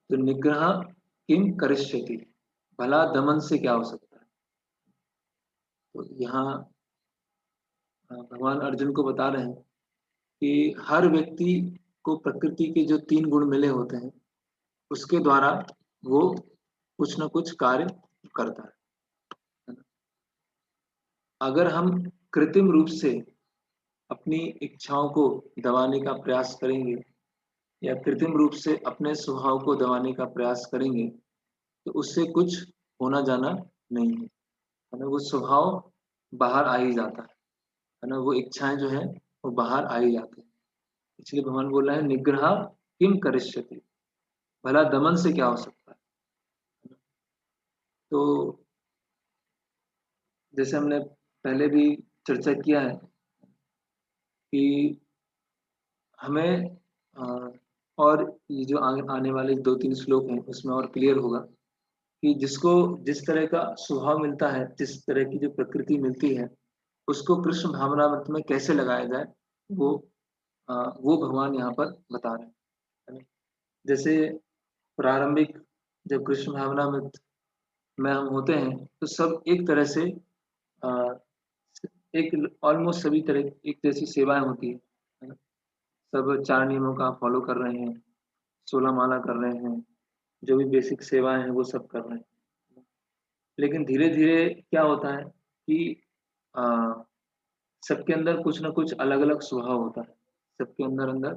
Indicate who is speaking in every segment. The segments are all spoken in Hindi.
Speaker 1: तो निग्रह किम करिष्यति, भला दमन से क्या हो सकता है। तो यहाँ भगवान अर्जुन को बता रहे हैं कि हर व्यक्ति को प्रकृति के जो 3 गुण मिले होते हैं उसके द्वारा वो कुछ न कुछ कार्य करता है ना? अगर हम कृत्रिम रूप से अपनी इच्छाओं को दबाने का प्रयास करेंगे या कृत्रिम रूप से अपने स्वभाव को दबाने का प्रयास करेंगे तो उससे कुछ होना जाना नहीं है ना? वो स्वभाव बाहर आ ही जाता है ना? वो इच्छाएं जो है वो बाहर आ ही जाती है। इसलिए भगवान बोल रहे हैं निग्रह किम करिष्यति, भला दमन से क्या हो सकता है। तो जैसे हमने पहले भी चर्चा किया है कि हमें और ये जो आने वाले 2-3 श्लोक हैं उसमें और क्लियर होगा कि जिसको जिस तरह का स्वभाव मिलता है, जिस तरह की जो प्रकृति मिलती है, उसको कृष्ण भावनामृत में कैसे लगाया जाए, वो वो भगवान यहाँ पर बता रहे हैं, है ना? जैसे प्रारंभिक जब कृष्ण भावनामृत में हम होते हैं तो सब एक तरह से अ, एक ऑलमोस्ट सभी तरह एक जैसी सेवाएं होती है ना? सब 4 नियमों का फॉलो कर रहे हैं, 16 माला कर रहे हैं, जो भी बेसिक सेवाएं हैं वो सब कर रहे हैं। लेकिन धीरे-धीरे क्या होता है कि अ, सबके अंदर कुछ ना कुछ अलग-अलग स्वभाव होता है। सबके अंदर-अंदर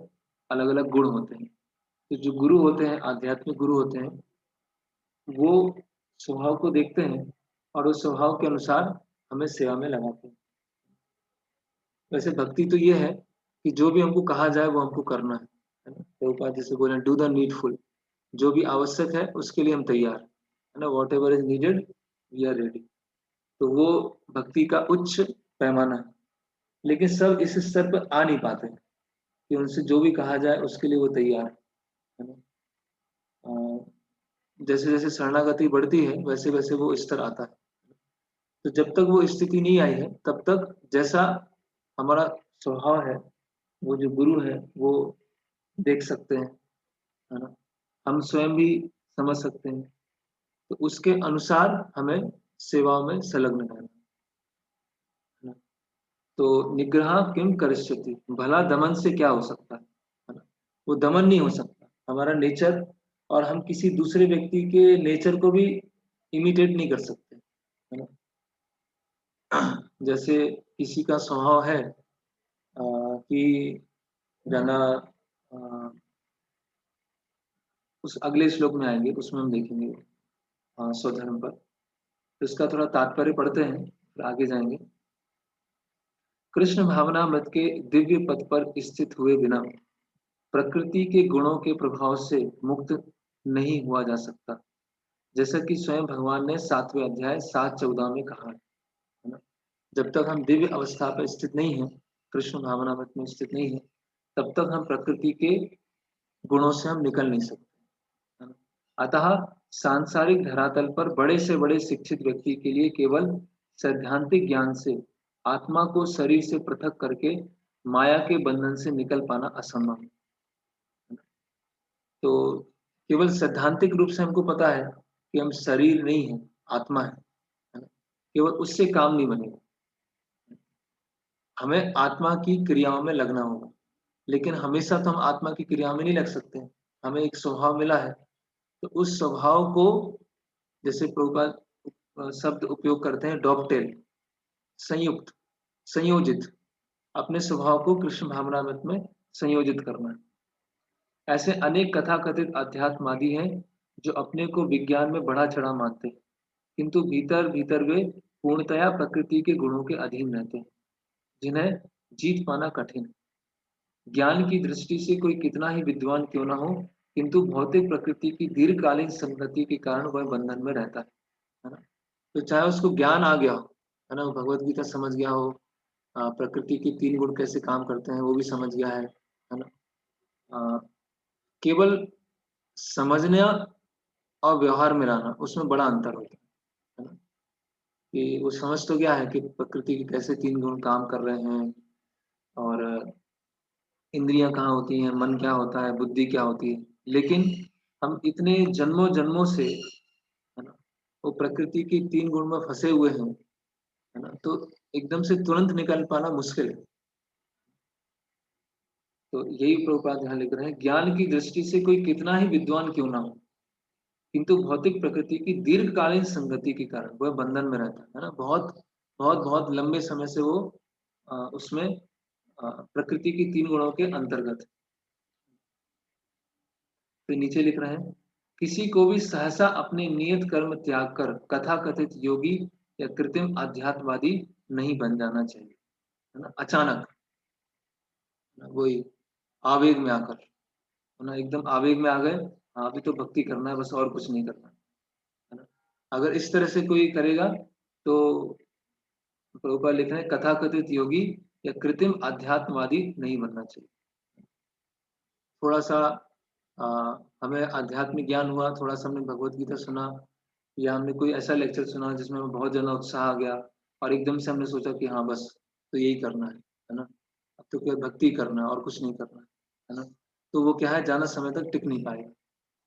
Speaker 1: अलग-अलग गुण होते हैं। तो जो गुरु होते हैं, आध्यात्मिक गुरु होते हैं, वो स्वभाव को देखते हैं और उस स्वभाव के अनुसार हमें सेवा में लगाते हैं। वैसे भक्ति तो ये है कि जो भी हमको कहा जाए वो हमको करना है ना? प्रभुपाद जैसे बोले डू द नीडफुल, जो भी आवश्यक है उसके लिए हम तैयार, है ना? Whatever is needed we are ready. तो वो भक्ति का उच्च पैमाना है। लेकिन सब इस स्तर पर आ नहीं पाते हैं कि उनसे जो भी कहा जाए उसके लिए वो तैयार है ना? अ, जैसे जैसे शरणागति बढ़ती है वैसे वैसे वो स्तर आता है। तो जब तक वो स्थिति नहीं आई है तब तक जैसा हमारा स्वभाव है वो जो गुरु है वो देख सकते हैं, है ना? हम स्वयं भी समझ सकते हैं। तो उसके अनुसार हमें सेवाओं में संलग्न रहना है ना? तो निग्रह किम करिष्यति, भला दमन से क्या हो सकता है ना? वो दमन नहीं हो सकता हमारा नेचर, और हम किसी दूसरे व्यक्ति के नेचर को भी इमिटेट नहीं कर सकते, है ना? जैसे किसी का स्वभाव है कि ज्यादा उस अगले श्लोक में आएंगे उसमें हम देखेंगे स्वधर्म पर। तो इसका थोड़ा तात्पर्य पढ़ते हैं फिर आगे जाएंगे। कृष्ण भावनामृत के दिव्य पथ पर स्थित हुए बिना प्रकृति के गुणों के प्रभाव से मुक्त नहीं हुआ जा सकता, जैसा कि स्वयं भगवान ने 7वें अध्याय 7-14 में कहा है ना? जब तक हम दिव्य अवस्था पर स्थित नहीं है, कृष्ण भावनामृत में स्थित नहीं है, तब तक हम प्रकृति के गुणों से हम निकल नहीं सकते, है ना? अतः सांसारिक धरातल पर बड़े से बड़े शिक्षित व्यक्ति के लिए केवल सैद्धांतिक ज्ञान से आत्मा को शरीर से पृथक करके माया के बंधन से निकल पाना असंभव है। तो केवल सैद्धांतिक रूप से हमको पता है कि हम शरीर नहीं है, आत्मा है ना? केवल उससे काम नहीं बनेगा, हमें आत्मा की क्रियाओं में लगना होगा। लेकिन हमेशा तो हम आत्मा की क्रियाओं में नहीं लग सकते हैं। हमें एक स्वभाव मिला है, तो उस स्वभाव को जैसे प्रभुपाद शब्द उपयोग करते हैं डॉकटेल, संयुक्त, संयोजित, अपने स्वभाव को कृष्ण भावनामृत में संयोजित करना। ऐसे अनेक कथाकथित अध्यात्मवादी हैं जो अपने को विज्ञान में बढ़ा चढ़ा मानते हैं, किंतु भीतर भीतर वे पूर्णतया प्रकृति के गुणों के अधीन रहते हैं, जिन्हें जीत पाना कठिन है। ज्ञान की दृष्टि से कोई कितना ही विद्वान क्यों ना हो, किंतु भौतिक प्रकृति की दीर्घकालीन संगति के कारण वह बंधन में रहता है ना? तो चाहे उसको ज्ञान आ गया हो, है ना? वो भगवत गीता समझ गया हो, प्रकृति के 3 गुण कैसे काम करते हैं वो भी समझ गया है ना? अ, केवल समझना और व्यवहार में लाना उसमें बड़ा अंतर होता है ना? कि वो समझ तो गया है कि प्रकृति के कैसे 3 गुण काम कर रहे हैं, और इंद्रियां कहाँ होती हैं, मन क्या होता है, बुद्धि क्या होती है, लेकिन हम इतने जन्मों जन्मों से, है ना, वो प्रकृति की 3 गुण में फँसे हुए हैं, है ना? तो एकदम से तुरंत निकल पाना मुश्किल है। तो यही प्रभुपाद यहाँ लिख रहे हैं, ज्ञान की दृष्टि से कोई कितना ही विद्वान क्यों ना हो, किंतु भौतिक प्रकृति की दीर्घकालीन संगति के कारण वह बंधन में रहता है ना? बहुत बहुत बहुत लंबे समय से वो उसमें प्रकृति की 3 गुणों के अंतर्गत। फिर नीचे लिख रहे हैं, किसी को भी सहसा अपने नियत कर्म त्याग कर कथा कथित योगी या कृत्रिम अध्यात्मवादी नहीं बन जाना चाहिए, है ना? अचानक, है ना, वही आवेग में आकर, है ना, एकदम आवेग में आ गए, हाँ अभी तो भक्ति करना है बस और कुछ नहीं करना, है ना? अगर इस तरह से कोई करेगा तो प्रभुपाद लिख रहे हैं, कथा कथित योगी या कृत्रिम अध्यात्मवादी नहीं बनना चाहिए। थोड़ा सा अ, हमें आध्यात्मिक ज्ञान हुआ, थोड़ा सा हमने भगवत गीता सुना, या हमने कोई ऐसा लेक्चर सुना जिसमें हमें बहुत ज़्यादा उत्साह आ गया और एकदम से हमने सोचा कि हाँ बस तो यही करना है ना? अब तो क्या भक्ति करना है और कुछ नहीं करना है ना? तो वो क्या है, ज़्यादा समय तक टिक नहीं पाएगा,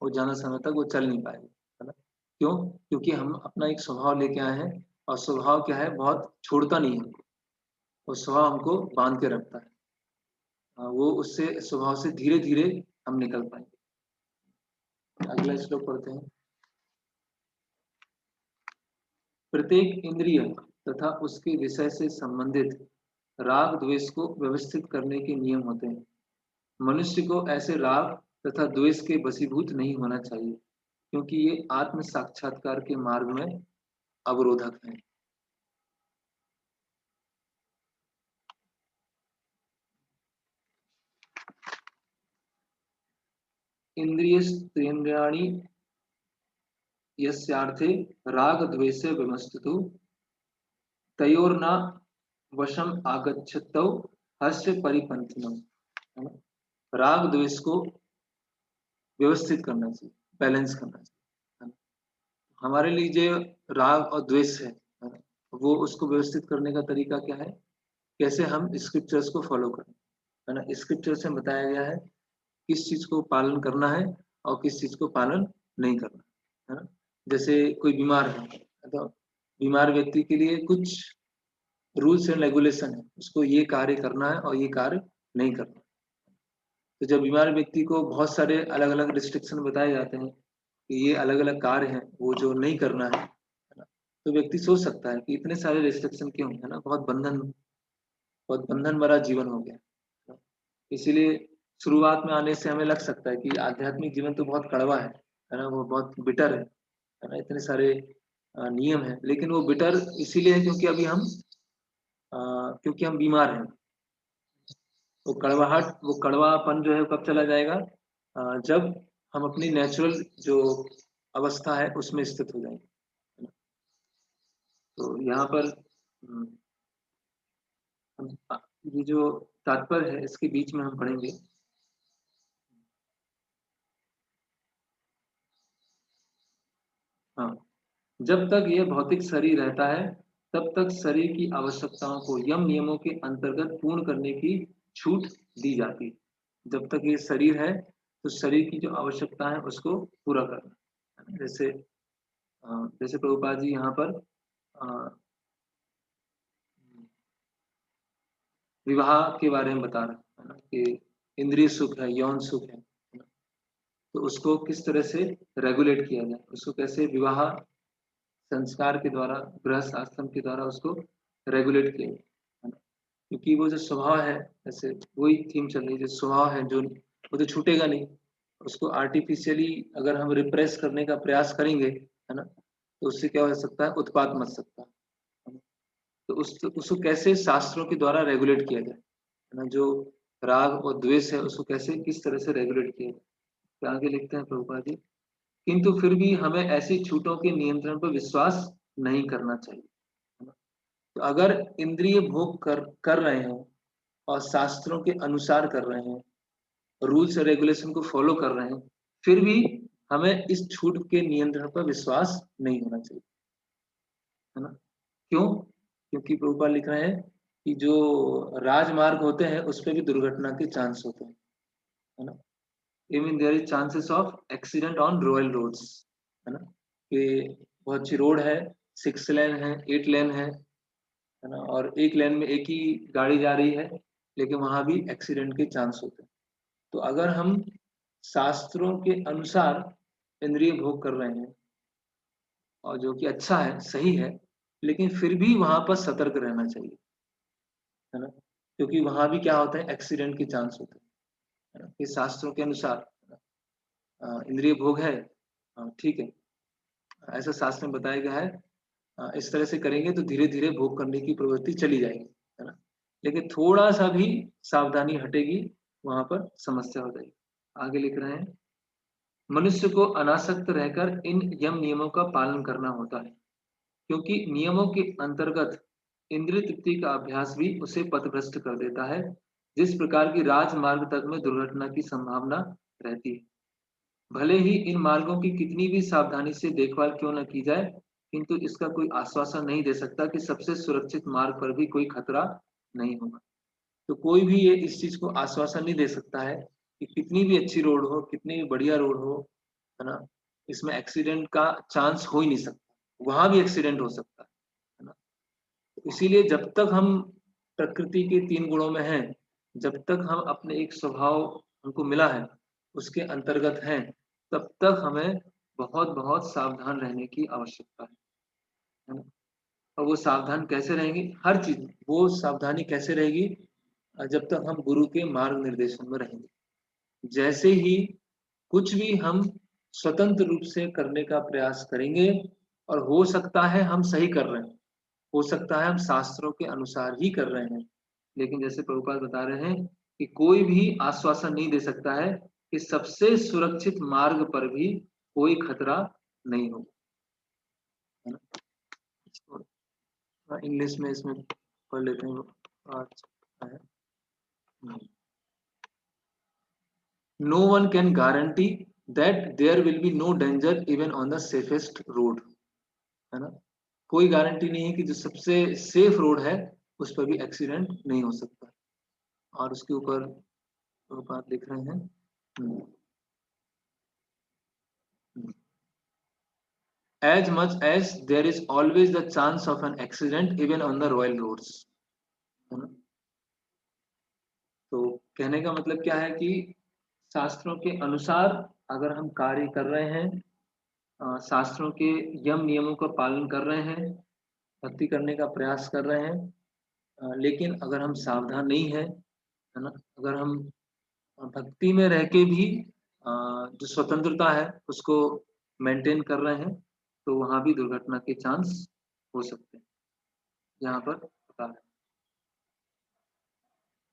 Speaker 1: वो ज़्यादा समय तक वो चल नहीं पाएगा, है ना? क्यों? क्योंकि हम अपना एक स्वभाव लेके आए हैं और स्वभाव क्या है, बहुत छोड़ता नहीं है हमको, वो स्वभाव हमको बांध के रखता है। वो उससे स्वभाव से धीरे-धीरे हम निकल पाएँगे। अगला श्लोक पढ़ते हैं। प्रत्येक इंद्रिय तथा उसके विषय से संबंधित राग द्वेष को व्यवस्थित करने के नियम होते हैं। मनुष्य को ऐसे राग तथा द्वेष के वशीभूत नहीं होना चाहिए, क्योंकि ये आत्म साक्षात्कार के मार्ग में अवरोधक हैं। इंद्रियस्त्रेन्द्रियाणि यस्यार्थे राग द्वेषे विमस्तु तयोर्न वशम आगच्छतौ हस्य परिपंथिनम, है ना? राग द्वेष को व्यवस्थित करना चाहिए, बैलेंस करना चाहिए, है ना? हमारे लिए जो राग और द्वेष है ना, वो उसको व्यवस्थित करने का तरीका क्या है, कैसे हम स्क्रिप्चर्स को फॉलो करें, है ना? स्क्रिप्चर से बताया गया है किस चीज को पालन करना है और किस चीज को पालन नहीं करना, है ना? जैसे कोई बीमार है तो बीमार व्यक्ति के लिए कुछ रूल्स एंड रेगुलेशन है, उसको ये कार्य करना है और ये कार्य नहीं करना। तो जब बीमार व्यक्ति को बहुत सारे अलग अलग रिस्ट्रिक्शन बताए जाते हैं कि ये अलग अलग कार्य हैं वो जो नहीं करना है ना? तो व्यक्ति सोच सकता है कि इतने सारे रिस्ट्रिक्शन क्यों, है ना? बहुत बंधन भरा जीवन हो गया, है ना? इसीलिए शुरुआत में आने से हमें लग सकता है कि आध्यात्मिक जीवन तो बहुत कड़वा है ना? वो बहुत बिटर है ना? इतने सारे नियम है, लेकिन वो बिटर इसीलिए है क्योंकि अभी हम क्योंकि हम बीमार हैं। वो कड़वापन जो है कब चला जाएगा, जब हम अपनी नेचुरल जो अवस्था है उसमें स्थित हो जाएंगे, है ना? तो यहाँ पर ये जो तात्पर्य है इसके बीच में हम पढ़ेंगे। हाँ, जब तक यह भौतिक शरीर रहता है तब तक शरीर की आवश्यकताओं को यम नियमों के अंतर्गत पूर्ण करने की छूट दी जाती है। जब तक ये शरीर है तो शरीर की जो आवश्यकता है उसको पूरा करना, है ना? जैसे प्रभुपाद जी यहाँ पर अ, विवाह के बारे में बता रहे हैं, है ना, कि इंद्रिय सुख है, यौन सुख है ना? तो उसको किस तरह से रेगुलेट किया जाए, उसको कैसे विवाह संस्कार के द्वारा, गृहस्थ आश्रम के द्वारा उसको रेगुलेट किया जाए, है ना? क्योंकि वो जो स्वभाव है, जैसे वही थीम चल रही है, जो स्वभाव है जो वो तो छूटेगा नहीं। उसको आर्टिफिशियली अगर हम रिप्रेस करने का प्रयास करेंगे, है ना, तो उससे क्या हो सकता है, उत्पात मच सकता है ना? तो उसको कैसे शास्त्रों के द्वारा रेगुलेट किया जाए, है ना? जो राग और द्वेष है उसको कैसे किस तरह से रेगुलेट किया जाए। तो आगे लिखते हैं प्रभुपाद जी, किंतु फिर भी हमें ऐसी छूटों के नियंत्रण पर विश्वास नहीं करना चाहिए, है ना? तो अगर इंद्रिय भोग कर रहे हैं और शास्त्रों के अनुसार कर रहे हैं, रूल्स और रेगुलेशन को फॉलो कर रहे हैं, फिर भी हमें इस छूट के नियंत्रण पर विश्वास नहीं होना चाहिए, है ना? क्यों? क्योंकि प्रभुपाद लिख रहे हैं कि जो राजमार्ग होते हैं उस पे भी दुर्घटना के चांस होते हैं, है ना? Even there is chances of accident on royal roads, है ना, कि बहुत अच्छी रोड है, 6 लेन है, 8 लेन है ना, और एक लेन में एक ही गाड़ी जा रही है, लेकिन वहां भी एक्सीडेंट के चांस होते हैं। तो अगर हम शास्त्रों के अनुसार इंद्रिय भोग कर रहे हैं, और जो कि अच्छा है, सही है, लेकिन फिर भी वहां पर सतर्क रहना चाहिए, है ना, क्योंकि वहां भी क्या होता है, एक्सीडेंट के चांस होते हैं, है ना। कि शास्त्रों के अनुसार इंद्रिय भोग है, ठीक है, ऐसा शास्त्र में बताया गया है, इस तरह से करेंगे तो धीरे धीरे भोग करने की प्रवृत्ति चली जाएगी, है ना, लेकिन थोड़ा सा भी सावधानी हटेगी, वहां पर समस्या हो जाएगी। आगे लिख रहे हैं, मनुष्य को अनासक्त रहकर इन यम नियमों का पालन करना होता है, क्योंकि नियमों के अंतर्गत इंद्रिय तृप्ति का अभ्यास भी उसे पथभ्रष्ट कर देता है, जिस प्रकार की राजमार्ग तक में दुर्घटना की संभावना रहती है। भले ही इन मार्गों की कितनी भी सावधानी से देखभाल क्यों न की जाए, किंतु इसका कोई आश्वासन नहीं दे सकता कि सबसे सुरक्षित मार्ग पर भी कोई खतरा नहीं होगा। तो कोई भी ये इस चीज को आश्वासन नहीं दे सकता है कि कितनी भी अच्छी रोड हो, कितनी भी बढ़िया रोड हो, है ना, इसमें एक्सीडेंट का चांस हो ही नहीं सकता, वहां भी एक्सीडेंट हो सकता है ना। तो इसीलिए जब तक हम प्रकृति के 3 गुणों में हैं, जब तक हम अपने एक स्वभाव हमको मिला है उसके अंतर्गत हैं, तब तक हमें बहुत बहुत सावधान रहने की आवश्यकता है ना। और वो सावधान कैसे रहेंगे, हर चीज वो सावधानी कैसे रहेगी, जब तक हम गुरु के मार्ग निर्देशन में रहेंगे। जैसे ही कुछ भी हम स्वतंत्र रूप से करने का प्रयास करेंगे, और हो सकता है हम सही कर रहे हैं, हो सकता है हम शास्त्रों के अनुसार ही कर रहे हैं, लेकिन जैसे प्रभुपाद बता रहे हैं कि कोई भी आश्वासन नहीं दे सकता है कि सबसे सुरक्षित मार्ग पर भी कोई खतरा नहीं हो, है ना। इंग्लिश में इसमें पढ़ लेते हैं, आज है, no one can guarantee that there will be no danger even on the safest road, है ना। कोई गारंटी नहीं है कि जो सबसे सेफ रोड है उस पर भी एक्सीडेंट नहीं हो सकता। और उसके ऊपर बात लिख रहे हैं, as much as there is always the chance of an accident even on the royal roads, है ना। तो कहने का मतलब क्या है कि शास्त्रों के अनुसार अगर हम कार्य कर रहे हैं, शास्त्रों के यम नियमों का पालन कर रहे हैं, भक्ति करने का प्रयास कर रहे हैं, लेकिन अगर हम सावधान नहीं है, है ना, अगर हम भक्ति में रह के भी जो स्वतंत्रता है उसको मेंटेन कर रहे हैं, तो वहां भी दुर्घटना के चांस हो सकते हैं, यहाँ पर बता रहे हैं।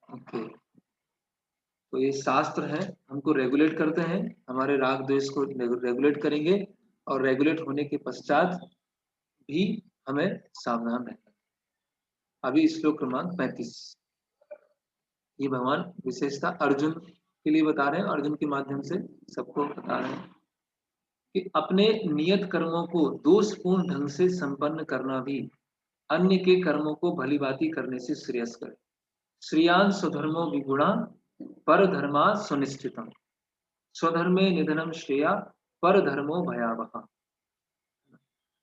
Speaker 1: ओके, तो ये शास्त्र है, हमको रेगुलेट करते हैं, हमारे राग द्वेष को रेगुलेट करेंगे, और रेगुलेट होने के पश्चात भी हमें सावधान रहना है। अभी श्लोक क्रमांक 35, ये भगवान विशेषता अर्जुन के लिए बता रहे हैं, अर्जुन के माध्यम से सबको बता रहे हैं कि अपने नियत कर्मों को दोषपूर्ण ढंग से संपन्न करना भी अन्य के कर्मों को भली भांति करने से श्रेयस्कर है। श्रियान स्वधर्मो विगुणा पर धर्मा सुनिश्चितम, स्वधर्मे निधनम श्रेया पर धर्मो भयावह।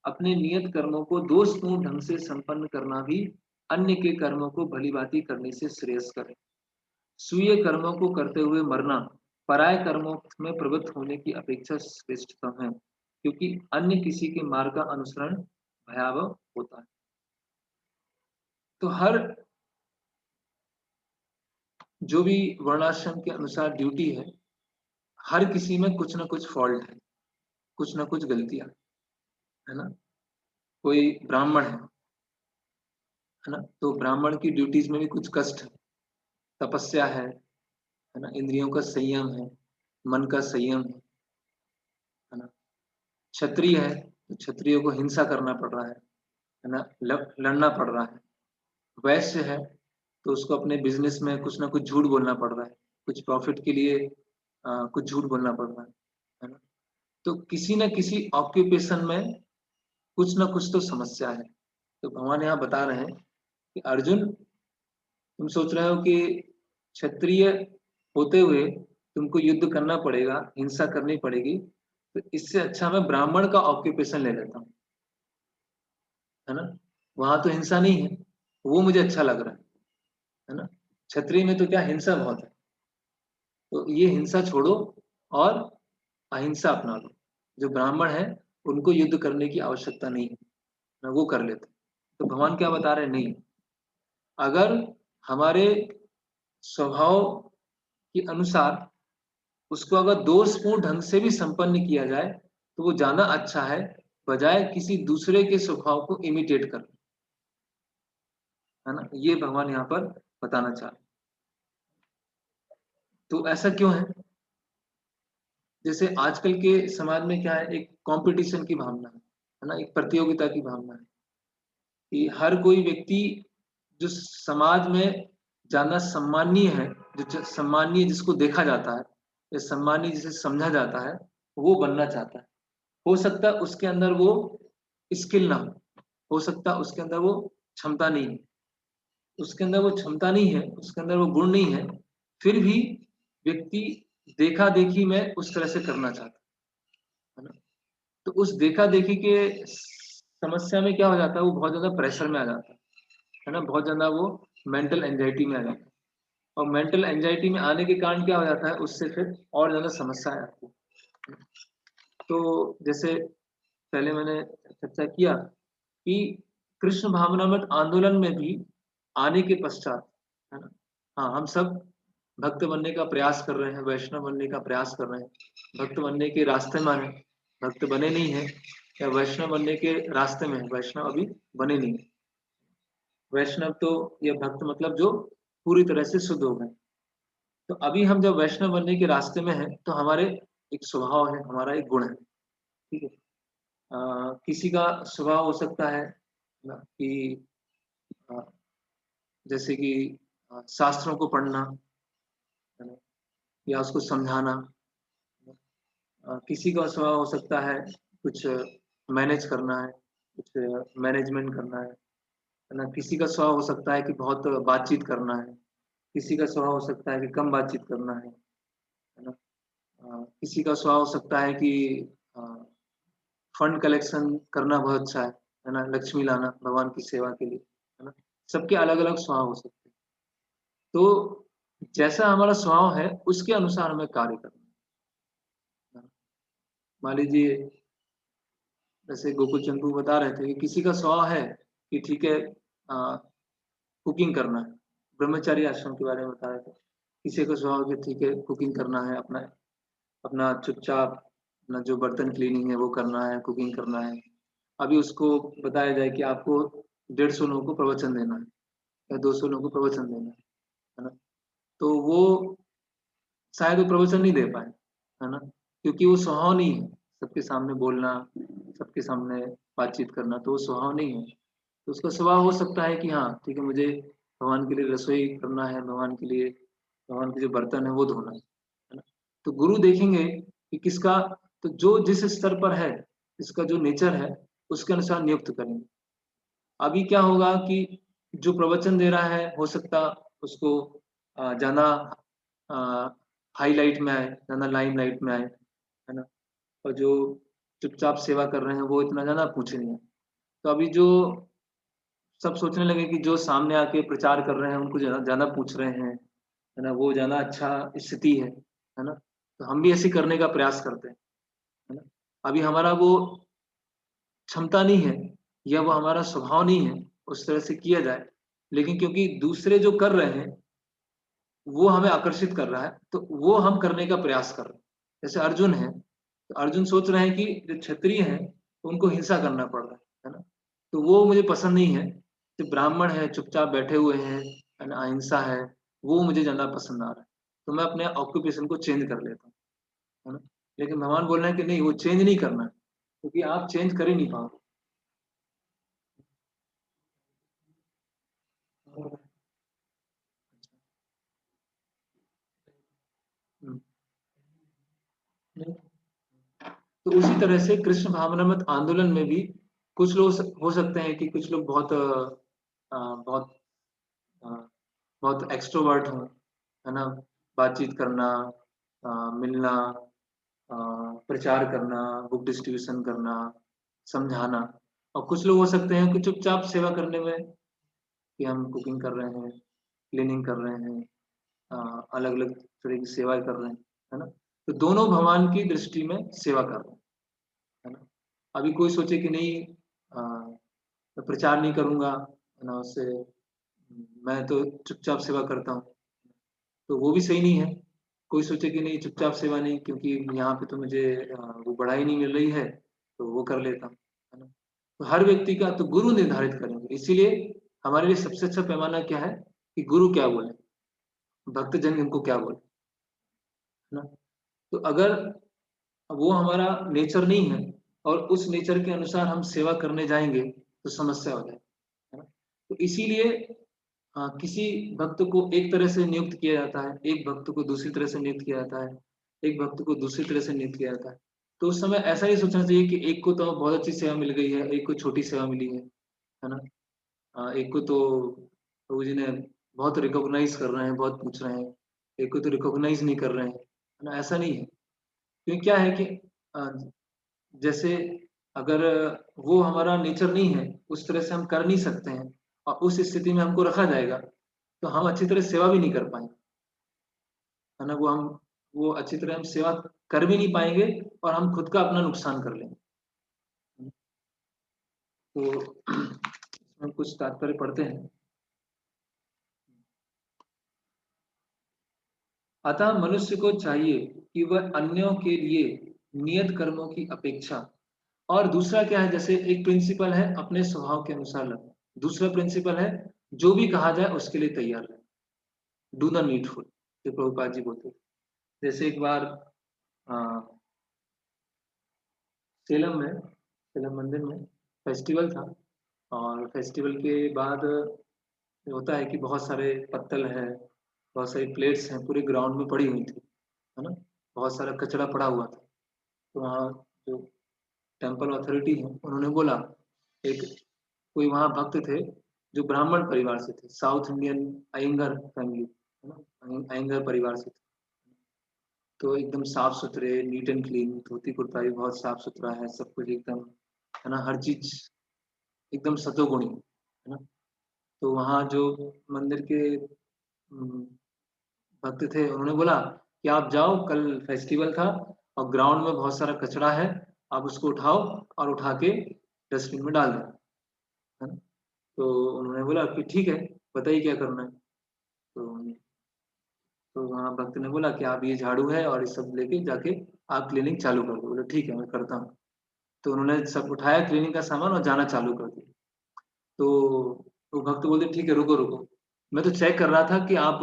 Speaker 1: अपने नियत कर्मों को दोषपूर्ण ढंग से संपन्न करना भी अन्य के कर्मों को भली भांति करने से श्रेयस्कर है। स्वीय कर्मों को करते हुए मरना पराय कर्मों में प्रवृत्त होने की अपेक्षा श्रेष्ठतम है, क्योंकि अन्य किसी के मार्ग का अनुसरण भयावह होता है। तो हर जो भी वर्णाश्रम के अनुसार ड्यूटी है, हर किसी में कुछ ना कुछ फॉल्ट है, कुछ ना कुछ गलतियां, है ना। कोई ब्राह्मण है ना, तो ब्राह्मण की ड्यूटीज में भी कुछ कष्ट है, तपस्या है ना, इंद्रियों का संयम है, मन का संयम है ना। क्षत्रिय है तो क्षत्रियो को हिंसा करना पड़ रहा है ना, लड़ना पड़ रहा है। वैश्य है तो उसको अपने बिजनेस में कुछ ना कुछ झूठ बोलना पड़ रहा है, कुछ प्रॉफिट के लिए कुछ झूठ बोलना पड़ रहा है ना। तो किसी न किसी ऑक्यूपेशन में कुछ ना कुछ तो समस्या है। तो भगवान यहाँ बता रहे हैं कि अर्जुन, तुम सोच रहे हो कि क्षत्रिय होते हुए तुमको युद्ध करना पड़ेगा, हिंसा करनी पड़ेगी, तो इससे अच्छा मैं ब्राह्मण का ऑक्यूपेशन ले लेता हूँ, है ना। वहां तो हिंसा नहीं है, वो मुझे अच्छा लग रहा है ना। क्षत्रिय में तो क्या हिंसा बहुत है, तो ये हिंसा छोड़ो और अहिंसा अपना लो। जो ब्राह्मण है उनको युद्ध करने की आवश्यकता नहीं है ना, वो कर लेते। तो भगवान क्या बता रहे हैं, नहीं, अगर हमारे स्वभाव के अनुसार उसको अगर दोषपूर्ण ढंग से भी संपन्न किया जाए तो वो ज्यादा अच्छा है, बजाय किसी दूसरे के स्वभाव को इमिटेट कर, है ना। ये भगवान यहाँ पर बताना चाह रहे। तो ऐसा क्यों है? जैसे आजकल के समाज में क्या है, एक कंपटीशन की भावना है ना, एक प्रतियोगिता की भावना है कि हर कोई व्यक्ति जो समाज में ज्यादा सम्मानीय है, जो सम्मानीय जिसको देखा जाता है या सम्मानीय जिसे समझा जाता है, वो बनना चाहता है। हो सकता है उसके अंदर वो स्किल ना हो सकता है उसके अंदर वो क्षमता नहीं है, उसके अंदर वो क्षमता नहीं है, उसके अंदर वो गुण नहीं है, फिर भी व्यक्ति देखा देखी में उस तरह से करना चाहता है ना। तो उस देखा देखी के समस्या में क्या हो जाता है, वो बहुत ज्यादा प्रेशर में आ जाता है ना, बहुत ज्यादा वो मेंटल एंजाइटी में आ जाता है। और मेंटल एंजाइटी में आने के कारण क्या हो जाता है, उससे फिर और ज्यादा समस्याएं आती है। तो जैसे पहले मैंने चर्चा किया कि कृष्ण भावनामृत आंदोलन में भी आने के पश्चात, है ना, हाँ, हम सब भक्त बनने का प्रयास कर रहे हैं, वैष्णव बनने का प्रयास कर रहे हैं, भक्त बनने के रास्ते में हैं, भक्त बने नहीं है, या वैष्णव बनने के रास्ते में है, वैष्णव अभी बने नहीं है। वैष्णव तो या भक्त मतलब जो पूरी तरह से शुद्ध हो गए। तो अभी हम जब वैष्णव बनने के रास्ते में हैं तो हमारे एक स्वभाव है, हमारा एक गुण है, ठीक है। किसी का स्वभाव हो सकता है ना कि अ, जैसे कि शास्त्रों को पढ़ना, है ना, या उसको समझाना। किसी का स्वभाव हो सकता है कुछ मैनेज करना है, कुछ मैनेजमेंट करना है ना। किसी का स्वभाव हो सकता है कि बहुत बातचीत करना है, किसी का स्वभाव हो सकता है कि कम बातचीत करना है ना। किसी का स्वभाव हो सकता है कि फंड कलेक्शन करना बहुत अच्छा है ना, लक्ष्मी लाना भगवान की सेवा के लिए, है ना। सबके अलग अलग स्वभाव हो सकते हैं। तो जैसा हमारा स्वभाव है उसके अनुसार हमें कार्य करना है। मान लीजिए जैसे गोकुल चंदू बता रहे थे कि किसी का स्वभाव है कि ठीक है, कुकिंग करना है, ब्रह्मचारी आश्रम के बारे में बता रहे थे। किसी का स्वभाव कि ठीक है कुकिंग करना है, अपना अपना चुपचाप अपना जो बर्तन क्लीनिंग है वो करना है, कुकिंग करना है। अभी उसको बताया जाए कि आपको 150 लोगों को प्रवचन देना है या 200 लोगों को प्रवचन देना है ना, तो वो शायद वो प्रवचन नहीं दे पाए, है ना, क्योंकि वो स्वभाव नहीं है सबके सामने बोलना, सबके सामने बातचीत करना, तो वो स्वभाव नहीं है। तो उसका स्वभाव हो सकता है कि हाँ ठीक है, मुझे भगवान के लिए रसोई करना है, भगवान के लिए भगवान के जो बर्तन है वो धोना है ना। तो गुरु देखेंगे कि किसका, तो जो जिस स्तर पर है, इसका जो नेचर है उसके अनुसार नियुक्त करेंगे। अभी क्या होगा कि जो प्रवचन दे रहा है हो सकता उसको ज्यादा हाईलाइट में आए, ज्यादा लाइमलाइट में आए, है ना। और जो चुपचाप सेवा कर रहे हैं वो इतना ज्यादा पूछे नहीं। तो अभी जो सब सोचने लगे कि जो सामने आके प्रचार कर रहे हैं उनको ज्यादा ज्यादा पूछ रहे हैं, है ना, वो ज्यादा अच्छा स्थिति है ना। तो हम भी ऐसे करने का प्रयास करते हैं, है ना। अभी हमारा वो क्षमता नहीं है या वो हमारा स्वभाव नहीं है उस तरह से किया जाए, लेकिन क्योंकि दूसरे जो कर रहे हैं वो हमें आकर्षित कर रहा है तो वो हम करने का प्रयास कर रहे हैं। जैसे अर्जुन है, तो अर्जुन सोच रहे हैं कि जो क्षत्रिय हैं उनको हिंसा करना पड़ रहा है ना, तो वो मुझे पसंद नहीं है। जो ब्राह्मण है चुपचाप बैठे हुए हैं, है ना, अहिंसा है, वो मुझे ज्यादा पसंद आ रहा है। तो मैं अपने ऑक्यूपेशन को चेंज कर लेता हूँ, है ना। लेकिन भगवान बोल रहे हैं कि नहीं, वो चेंज नहीं करना है, क्योंकि आप चेंज कर ही नहीं पाओगे। हम्म। तो उसी तरह से कृष्ण भावनामृत आंदोलन में भी कुछ लोग हो सकते हैं कि कुछ लोग बहुत बहुत अ, बहुत एक्सट्रोवर्ट हों, है ना, बातचीत करना, मिलना, प्रचार करना, बुक डिस्ट्रीब्यूशन करना, समझाना। और कुछ लोग हो सकते हैं कि चुपचाप सेवा करने में, कि हम कुकिंग कर रहे हैं, क्लीनिंग कर रहे हैं, अलग-अलग तरह की सेवाएँ कर रहे हैं, है ना? तो दोनों भगवान की दृष्टि में सेवा कर रहे हैं, है ना? अभी कोई सोचे कि नहीं, मैं प्रचार नहीं करूँगा, है ना? उससे मैं तो चुपचाप सेवा करता हूँ, तो वो भी सही नहीं है। कोई सोचे कि नहीं, चुपचाप सेवा नहीं, क्योंकि यहाँ पे तो मुझे वो बढ़ाई नहीं मिल रही है, तो वो कर लेता हूँ, है ना? तो हर व्यक्ति का तो गुरु निर्धारित करेंगे, इसीलिए हमारे लिए सबसे अच्छा पैमाना क्या है कि गुरु क्या बोले, भक्तजन इनको क्या बोले, है ना? तो अगर वो हमारा नेचर नहीं है और उस नेचर के अनुसार हम सेवा करने जाएँगे, तो समस्या हो जाएगी, है ना? तो इसीलिए किसी भक्त को एक तरह से नियुक्त किया जाता है, एक भक्त को दूसरी तरह से नियुक्त किया जाता है, एक भक्त को दूसरी तरह से नियुक्त किया जाता है। तो उस समय ऐसा नहीं सोचना चाहिए कि एक को तो बहुत अच्छी सेवा मिल गई है, एक को छोटी सेवा मिली है ना? एक को तो प्रभु जी ने बहुत रिकॉग्नाइज़ कर रहे हैं, बहुत पूछ रहे हैं, एक को तो रिकॉग्नाइज़ नहीं कर रहे हैं, है ना? ऐसा नहीं है। क्योंकि क्या है कि अ, जैसे अगर वो हमारा नेचर नहीं है, उस तरह से हम कर नहीं सकते हैं और उस स्थिति में हमको रखा जाएगा, तो हम अच्छी तरह सेवा भी नहीं कर पाएँगे, है ना? वो अच्छी तरह हम सेवा कर भी नहीं पाएँगे और हम खुद का अपना नुकसान कर लेंगे। तो इसमें कुछ तात्पर्य पढ़ते हैं। अतः मनुष्य को चाहिए कि वह अन्यों के लिए नियत कर्मों की अपेक्षा, और दूसरा क्या है, जैसे एक प्रिंसिपल है अपने स्वभाव के अनुसार लगना, दूसरा प्रिंसिपल है जो भी कहा जाए उसके लिए तैयार रहना, डू द नीडफुल, जो प्रभुपाद जी बोलते थे। जैसे एक बार अ, सेलम मंदिर में फेस्टिवल था और फेस्टिवल के बाद होता है कि बहुत सारे पत्तल हैं, बहुत सारी प्लेट्स हैं, पूरे ग्राउंड में पड़ी हुई थी, है ना? बहुत सारा कचरा पड़ा हुआ था। तो वहाँ जो टेम्पल अथॉरिटी है, उन्होंने बोला, एक कोई वहाँ भक्त थे, जो ब्राह्मण परिवार से थे, साउथ इंडियन अयंगर फैमिली, है ना? अयंगर परिवार से थे। तो एकदम साफ-सुथरे, नीट एंड क्लीन, धोती-कुर्ता भी बहुत साफ-सुथरा है, सब कुछ एकदम, है ना? हर चीज़ एकदम सतोगुणी, है ना? तो वहाँ जो मंदिर के भक्त थे, उन्होंने बोला कि आप जाओ, कल फेस्टिवल था और ग्राउंड में बहुत सारा कचरा है, आप उसको उठाओ और उठा के डस्टबिन में डाल देना, है ना? तो उन्होंने बोला कि ठीक है, बताइए क्या करना है? तो तो वहाँ भक्त ने बोला कि आप ये झाड़ू है और ये सब लेके जाके आप क्लीनिंग चालू कर दो। बोले ठीक है, मैं करता हूँ। तो उन्होंने सब उठाया क्लीनिंग का सामान और जाना चालू कर दिया। तो वो भक्त बोलते ठीक है, रुको, रुको। मैं तो चेक कर रहा था कि आप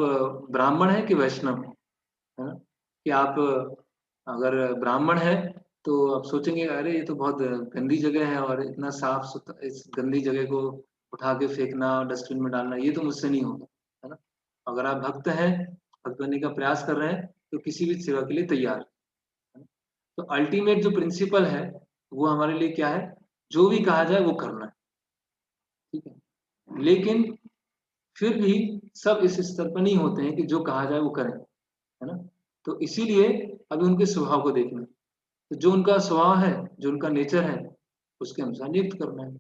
Speaker 1: ब्राह्मण हैं कि वैष्णव हैं, है ना? कि आप अगर ब्राह्मण हैं तो आप सोचेंगे अरे ये तो बहुत गंदी जगह है और इतना साफ-सुथरा, इस गंदी जगह को उठा के फेंकना, डस्टबिन में डालना, ये तो मुझसे नहीं होगा, है ना? अगर आप भक्त हैं, भक्त बनने का प्रयास कर रहे हैं, तो किसी भी सेवा के लिए तैयार हैं, है ना? तो अल्टीमेट जो प्रिंसिपल है, वो हमारे लिए क्या है? जो भी कहा जाए वो करना है, ठीक है? लेकिन फिर भी सब इस स्तर पर नहीं होते हैं कि जो कहा जाए वो करें, है ना? तो इसीलिए अभी उनके स्वभाव को देखना है। तो जो उनका स्वभाव है, जो उनका नेचर है, उसके अनुसार नियुक्त करना है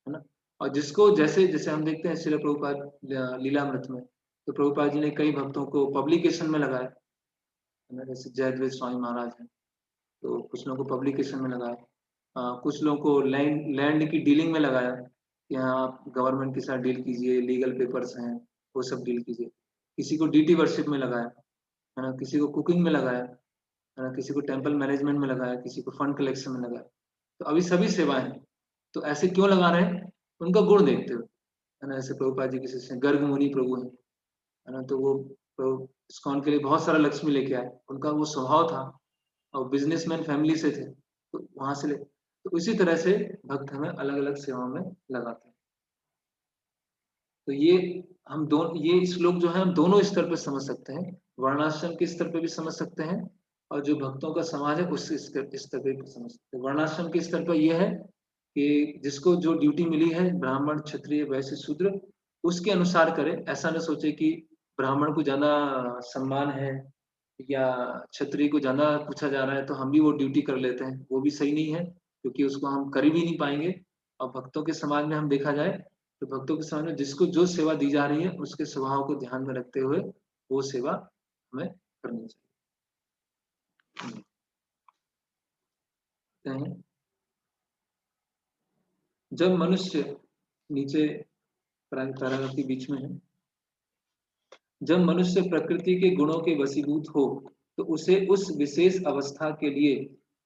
Speaker 1: ना? और जिसको जैसे जैसे हम देखते हैं श्रील प्रभुपाद लीलामृत में, तो प्रभुपाद जी ने कई भक्तों को पब्लिकेशन में लगाया, है ना? जैसे जयद्वैत स्वामी महाराज हैं, तो कुछ लोगों को पब्लिकेशन में लगाया। कुछ लोगों को लैंड लैंड की डीलिंग में लगाया, कि हाँ, आप गवर्नमेंट के साथ डील कीजिए, लीगल पेपर्स हैं, वो सब डील कीजिए। किसी को डीटी वर्शिप में लगाया, है ना? किसी को कुकिंग में लगाया, है ना? किसी को टेम्पल मैनेजमेंट में लगाया, किसी को फंड कलेक्शन में लगाया। तो अभी सभी सेवाएँ हैं। तो ऐसे क्यों लगा रहे हैं? उनका गुण देखते हुए, है ना? जैसे प्रभुपाद जी के शिष्य गर्ग मुनि प्रभु हैं, है ना? तो वो तो इस्कॉन के लिए बहुत सारा लक्ष्मी लेके आए। उनका वो स्वभाव था और बिज़नेसमैन फैमिली से थे, तो वहाँ से ले तो इसी तरह से भक्त हमें अलग-अलग सेवाओं में लगाते हैं। तो ये श्लोक जो है हम दोनों स्तर पे समझ सकते हैं। वर्णाश्रम के स्तर पे भी समझ सकते हैं और जो भक्तों का समाज है उस स्तर पे भी समझ सकते हैं। वर्णाश्रम के स्तर पर ये है कि जिसको जो ड्यूटी मिली है, ब्राह्मण, क्षत्रिय, वैश्य, शूद्र, उसके अनुसार करे। ऐसा ना सोचे कि ब्राह्मण को ज़्यादा सम्मान है या क्षत्रिय को ज्यादा पूछा जा रहा है तो हम भी वो ड्यूटी कर लेते हैं, वो भी सही नहीं है, क्योंकि उसको हम कर भी नहीं पाएंगे। और भक्तों के समाज में हम देखा जाए तो भक्तों के समाज में जिसको जो सेवा दी जा रही है उसके स्वभाव को ध्यान में रखते हुए वो सेवा हमें करनी चाहिए। हैं। जब मनुष्य नीचे पैराग्राफ के बीच में है, जब मनुष्य प्रकृति के गुणों के वशीभूत हो तो उसे उस विशेष अवस्था के लिए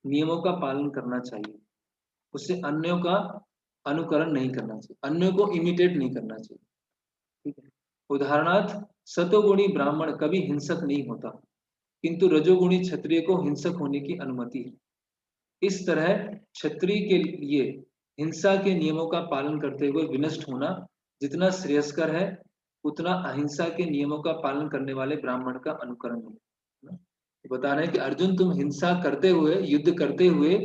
Speaker 1: नियमों का पालन करना चाहिए। उसे अन्यों का अनुकरण नहीं करना चाहिए, अन्यों को इमिटेट नहीं करना चाहिए। ठीक है। उदाहरणार्थ, सतोगुणी ब्राह्मण कभी हिंसक नहीं होता, किंतु रजोगुणी क्षत्रिय को हिंसक होने की अनुमति है। इस तरह क्षत्रिय के लिए हिंसा के नियमों का पालन करते हुए विनष्ट होना जितना श्रेयस्कर है, उतना अहिंसा के नियमों का पालन करने वाले ब्राह्मण का अनुकरण है। बता रहे हैं कि अर्जुन, तुम हिंसा करते हुए, युद्ध करते हुए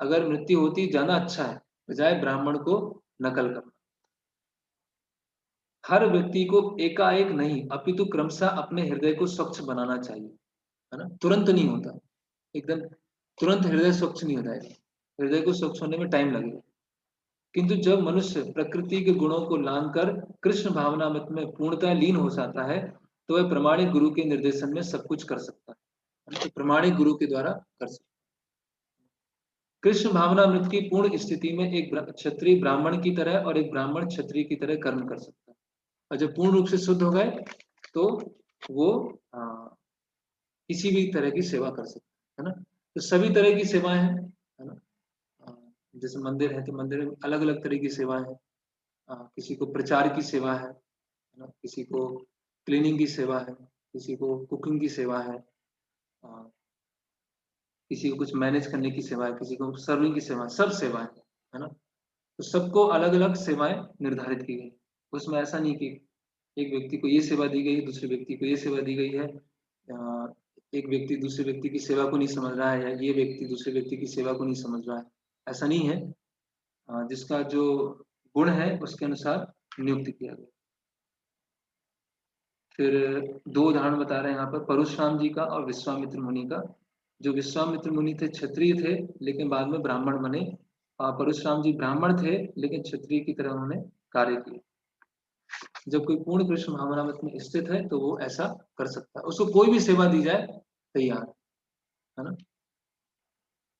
Speaker 1: अगर मृत्यु होती ज्यादा अच्छा है, बजाय ब्राह्मण को नकल करना। हर व्यक्ति को एकाएक नहीं अपितु क्रमशः अपने हृदय को स्वच्छ बनाना चाहिए, है ना। तुरंत नहीं होता, एकदम तुरंत हृदय स्वच्छ नहीं होता है, हृदय को स्वच्छ होने में टाइम लगेगा। किंतु जब मनुष्य प्रकृति के गुणों को लांघ कर कृष्ण भावनामृत में पूर्णतः लीन हो जाता है तो वह प्रमाणिक गुरु के निर्देशन में सब कुछ कर सकता है, तो प्रमाणिक गुरु के द्वारा कर सकता है। कृष्ण भावनामृत की पूर्ण स्थिति में एक क्षत्रिय ब्राह्मण की तरह और एक ब्राह्मण क्षत्रिय की तरह कर्म कर सकता है। और जब पूर्ण रूप से शुद्ध हो गए तो वो किसी भी तरह की सेवा कर सकते हैं, है ना। तो सभी तरह की सेवाएं हैं, है ना। जैसे मंदिर है तो मंदिर में अलग अलग तरह की सेवाएं हैं। किसी को प्रचार की सेवा है ना, किसी को क्लीनिंग की सेवा है, किसी को कुकिंग की सेवा है, किसी को कुछ मैनेज करने की सेवा है, किसी को सर्विंग की सेवा, सब सेवाएं है ना। तो सबको अलग अलग सेवाएं निर्धारित की गई। उसमें ऐसा नहीं कि एक व्यक्ति को ये सेवा दी गई, दूसरे व्यक्ति को ये सेवा दी गई है, एक व्यक्ति दूसरे व्यक्ति की सेवा को नहीं समझ रहा है, या ये व्यक्ति दूसरे व्यक्ति की सेवा को नहीं समझ रहा है, ऐसा नहीं है। जिसका जो गुण है उसके अनुसार नियुक्त किया गया। फिर दो उदाहरण बता रहे हैं यहाँ पर, परशुराम जी का और विश्वामित्र मुनि का। जो विश्वामित्र मुनि थे क्षत्रिय थे लेकिन बाद में ब्राह्मण बने, और परशुराम जी ब्राह्मण थे लेकिन क्षत्रिय की तरह उन्होंने कार्य किए। जब कोई पूर्ण कृष्ण भावनामृत में स्थित है तो वो ऐसा कर सकता है, उसको कोई भी सेवा दी जाए तैयार है ना।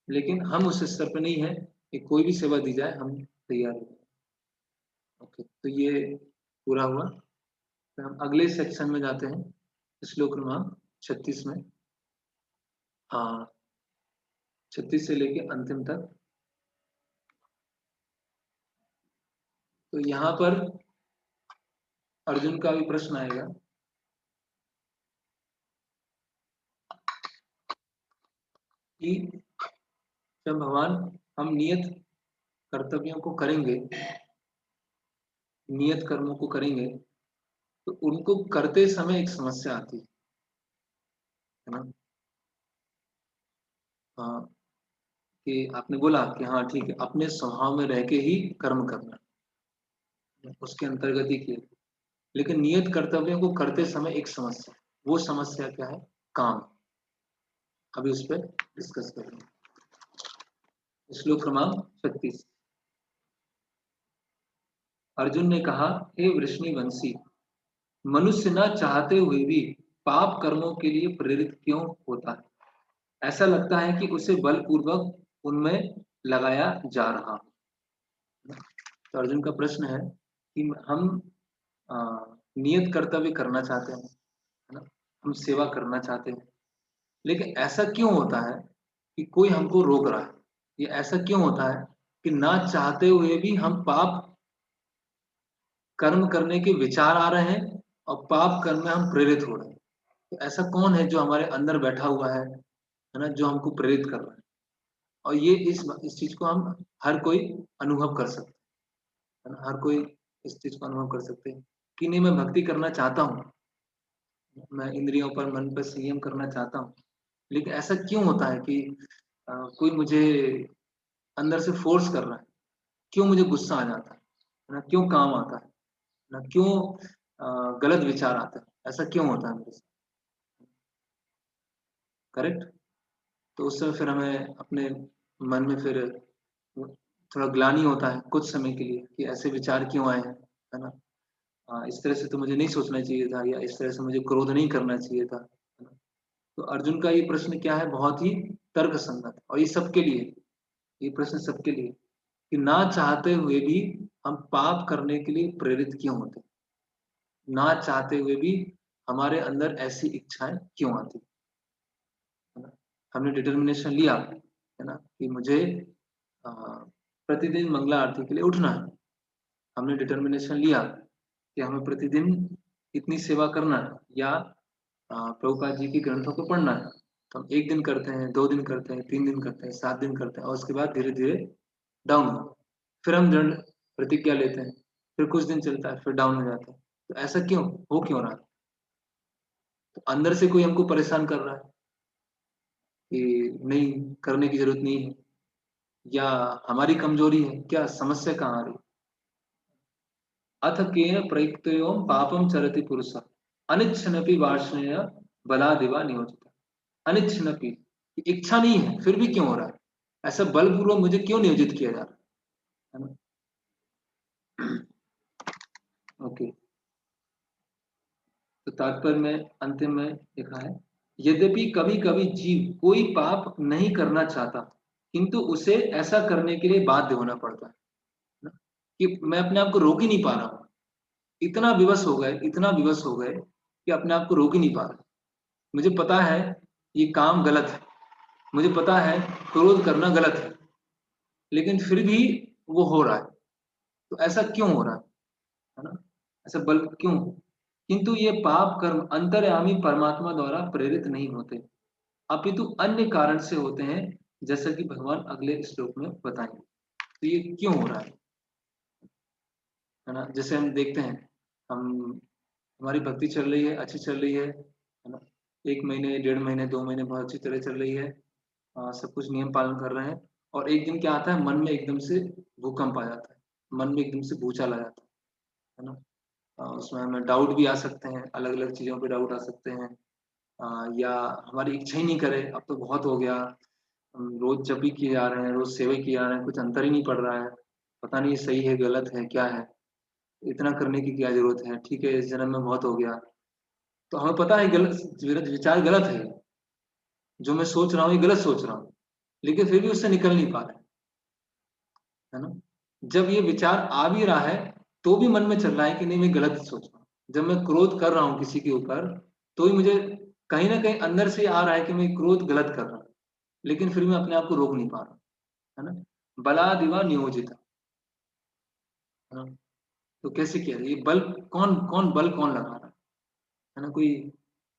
Speaker 1: लेकिन हम उस स्तर पर नहीं है कि कोई भी सेवा दी जाए हम तैयार हैं। ओके, तो ये पूरा हुआ। तो हम अगले सेक्शन में जाते हैं, श्लोक क्रमांक 36 में। हाँ, 36 से लेके अंतिम तक। तो यहाँ पर अर्जुन का भी प्रश्न आएगा कि जब भगवान हम नियत कर्तव्यों को करेंगे, नियत कर्मों को करेंगे, तो उनको करते समय एक समस्या आती है ना। हाँ, कि आपने बोला कि हाँ ठीक है, अपने स्वभाव में रह के ही कर्म करना, उसके अंतर्गत ही किया। लेकिन नियत कर्तव्यों को करते समय एक समस्या, वो समस्या क्या है? काम। अभी उस पर डिस्कस करेंगे। श्लोक क्रमांक 36। अर्जुन ने कहा, हे वृष्णिवंशी, मनुष्य न चाहते हुए भी पाप कर्मों के लिए प्रेरित क्यों होता है? ऐसा लगता है कि उसे बलपूर्वक उनमें लगाया जा रहा है। तो अर्जुन का प्रश्न है कि हम आ, नियत कर्तव्य करना चाहते हैं, है ना, हम सेवा करना चाहते हैं, लेकिन ऐसा क्यों होता है कि कोई हमको रोक रहा है? ये ऐसा क्यों होता है कि ना चाहते हुए भी हम पाप कर्म करने के विचार आ रहे हैं और पाप कर्म में हम प्रेरित हो रहे हैं? तो ऐसा कौन है जो हमारे अंदर बैठा हुआ है ना, जो हमको प्रेरित कर रहा है? और ये इस चीज को हम हर कोई अनुभव कर सकते है ना, हर कोई इस चीज को अनुभव कर सकते हैं कि नहीं, मैं भक्ति करना चाहता हूँ, मैं इंद्रियों पर, मन पर संयम करना चाहता हूँ, लेकिन ऐसा क्यों होता है कि कोई मुझे अंदर से फोर्स कर रहा है? क्यों मुझे गुस्सा आ जाता है ना, क्यों काम आता है ना, क्यों गलत विचार आता है? ऐसा क्यों होता है मेरे साथ? करेक्ट। तो उस समय फिर हमें अपने मन में फिर थोड़ा ग्लानि होता है कुछ समय के लिए कि ऐसे विचार क्यों आए हैं, है ना? इस तरह से तो मुझे नहीं सोचना चाहिए था, या इस तरह से मुझे क्रोध नहीं करना चाहिए था, है ना? तो अर्जुन का ये प्रश्न क्या है, बहुत ही तर्कसंगत, और ये सबके लिए, ये प्रश्न सबके लिए, कि ना चाहते हुए भी हम पाप करने के लिए प्रेरित क्यों होते हैं? ना चाहते हुए भी हमारे अंदर ऐसी इच्छाएं क्यों आती, है ना? हमने डिटर्मिनेशन लिया, है ना, कि मुझे अ, प्रतिदिन मंगला आरती के लिए उठना है। हमने डिटर्मिनेशन लिया कि हमें प्रतिदिन इतनी सेवा करना है, या प्रभुपाद जी की ग्रंथों को पढ़ना है। तो हम 1 दिन करते हैं, 2 दिन करते हैं, 3 दिन करते हैं, 7 दिन करते हैं, और उसके बाद धीरे-धीरे डाउन हो, फिर हम दृढ़ प्रतिज्ञा लेते हैं, फिर कुछ दिन चलता है, फिर डाउन हो जाता है। तो ऐसा क्यों? हो क्यों रहा है? तो अंदर से कोई हमको परेशान कर रहा है कि नहीं, करने की ज़रूरत नहीं है, या हमारी कमज़ोरी है, क्या समस्या कहाँ आ रही है? अथ केन प्रयुक्तयो पापम चरति पुरुषः अनिच्छन्नपि वार्ष्णेय बलादिवा नियोजितः। अनिच्छन्नपि, इच्छा नहीं है, फिर भी क्यों हो रहा है? ऐसा बलपूर्वक मुझे क्यों नियोजित किया जा रहा है ना? ओके, तो तात्पर्य में अंतिम में लिखा है, यद्यपि कभी-कभी जीव कोई पाप नहीं करना चाहता, किंतु उसे ऐसा करने के लिए बाध्य होना पड़ता है ना? कि मैं अपने आप को रोक ही नहीं पा रहा हूँ। इतना विवश हो गए कि अपने आप को रोक ही नहीं पा रहे। मुझे पता है ये काम गलत है, मुझे पता है क्रोध करना गलत है, लेकिन फिर भी वो हो रहा है। तो ऐसा क्यों हो रहा है ना? ऐसा बल क्यों? किंतु ये पाप कर्म अंतर्यामी परमात्मा द्वारा प्रेरित नहीं होते, अपितु अन्य कारण से होते हैं, जैसा कि भगवान अगले श्लोक में बताएंगे। तो ये क्यों हो रहा है ना? जैसे हम देखते हैं, हम हमारी भक्ति चल रही है, अच्छी चल रही है ना? 1 महीने, 1.5 महीने, 2 महीने बहुत अच्छी तरह चल रही है, सब कुछ नियम पालन कर रहे हैं, और एक दिन क्या आता है, मन में एकदम से भूकंप आ जाता है, मन में एकदम से भूचाल आ जाता है ना? उसमें हमें डाउट भी आ सकते हैं, अलग-अलग चीज़ों पे डाउट आ सकते हैं, या हमारी इच्छा ही नहीं करे, अब तो बहुत हो गया, हम रोज़ जप ही किए जा रहे हैं, रोज़ सेवा किए जा रहे हैं, कुछ अंतर ही नहीं पड़ रहा है, पता नहीं सही है, गलत है, क्या है? इतना करने की क्या ज़रूरत है? ठीक है, इस जन्म में बहुत हो गया। तो हमें पता है गलत विचार गलत है, जो मैं सोच रहा हूँ ये गलत सोच रहा हूँ, लेकिन फिर भी उससे निकल नहीं पा रहे, है ना? जब ये विचार आ भी रहा है, तो भी मन में चल रहा है कि नहीं, मैं गलत सोच रहा हूँ। जब मैं क्रोध कर रहा हूँ किसी के ऊपर, तो भी मुझे कहीं न कहीं अंदर से आ रहा है कि मैं क्रोध गलत कर रहा हूँ, लेकिन फिर मैं अपने आप को रोक नहीं पा रहा हूँ, है ना? बलादिवा नियोजिता, है ना? तो कैसे किया जाए? ये बल कौन लगा रहा है ना? कोई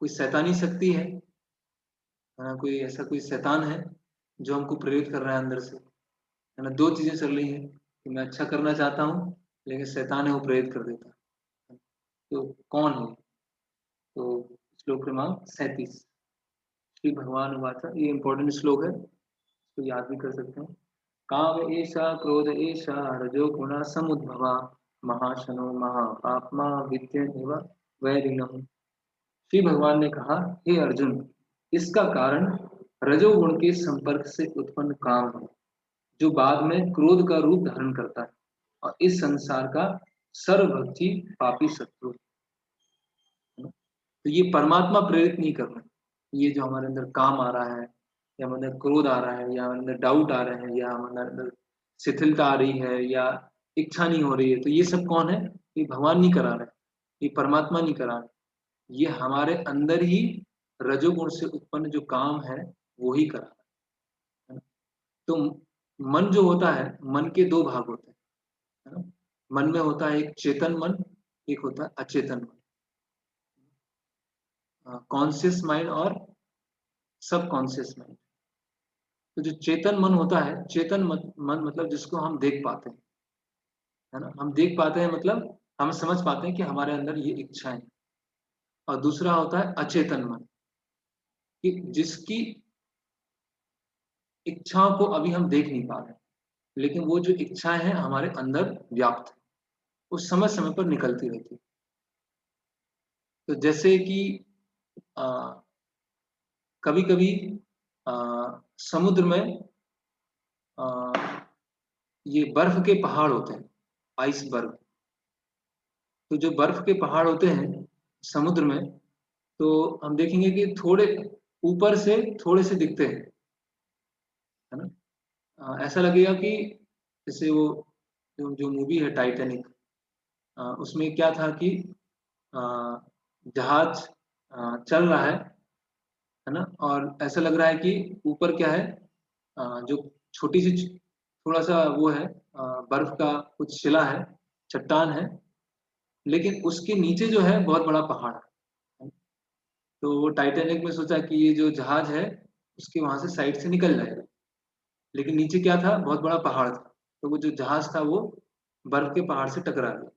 Speaker 1: कोई शैतानी शक्ति है ना? कोई ऐसा कोई शैतान है, जो हमको प्रेरित कर रहा है अंदर से, है ना? 2 चीज़ें चल रही हैं कि मैं अच्छा करना चाहता हूँ, लेकिन शैतान है वो प्रेरित कर देता है। तो कौन है? तो श्लोक क्रमांक 37, श्री भगवान वाचा, ये इम्पोर्टेंट श्लोक है, इसको याद भी कर सकते हैं। काम एषा क्रोध एषा रजो गुण समुद्भवा महाशनो महापाप्मा विद्यन्नेव वैरिणम्। श्री भगवान ने कहा, हे अर्जुन, इसका कारण रजोगुण के संपर्क से उत्पन्न काम है, जो बाद में क्रोध का रूप धारण करता है, और इस संसार का सर्वभक्षी पापी शत्रु है। तो ये परमात्मा प्रेरित नहीं कर रहे हैं। ये जो हमारे अंदर काम आ रहा है, या हमारे अंदर क्रोध आ रहा है, या हमारे अंदर डाउट आ रहे हैं, या हमारे अंदर शिथिलता आ रही है, या इच्छा नहीं हो रही है, तो ये सब कौन है? ये भगवान नहीं करा रहे, ये परमात्मा नहीं करा रहे, ये हमारे अंदर ही रजोगुण से उत्पन्न जो काम है, वो ही करा रहा है ना? तो मन जो होता है, मन के 2 भाग होते हैं, है ना? मन में होता है एक चेतन मन, एक होता है अचेतन मन, कॉन्शियस माइंड और सबकॉन्शियस माइंड। तो जो चेतन मन होता है, मन मतलब जिसको हम देख पाते हैं, है ना? हम देख पाते हैं मतलब हम समझ पाते हैं कि हमारे अंदर ये इच्छाएं, और दूसरा होता है अचेतन मन, कि जिसकी इच्छाओं को अभी हम देख नहीं पा रहे, लेकिन वो जो इच्छाएं हैं हमारे अंदर व्याप्त है, वो समय समय पर निकलती रहती है। तो जैसे कि कभी कभी समुद्र में ये बर्फ के पहाड़ होते हैं, आइसबर्ग। तो जो बर्फ के पहाड़ होते हैं समुद्र में, तो हम देखेंगे कि थोड़े ऊपर से थोड़े से दिखते हैं, है ना। ऐसा लगेगा कि जैसे वो जो मूवी है टाइटैनिक, उसमें क्या था कि अ, जहाज चल रहा है ना, और ऐसा लग रहा है कि ऊपर क्या है, जो छोटी सी थोड़ा सा वो है, बर्फ का कुछ शिला है, चट्टान है, लेकिन उसके नीचे जो है बहुत बड़ा पहाड़ है। तो वो टाइटैनिक में सोचा कि ये जो जहाज है उसके वहां से साइड से निकल जाएगा, लेकिन नीचे क्या था, बहुत बड़ा पहाड़ था। तो वो जो जहाज था वो बर्फ के पहाड़ से टकरा गया,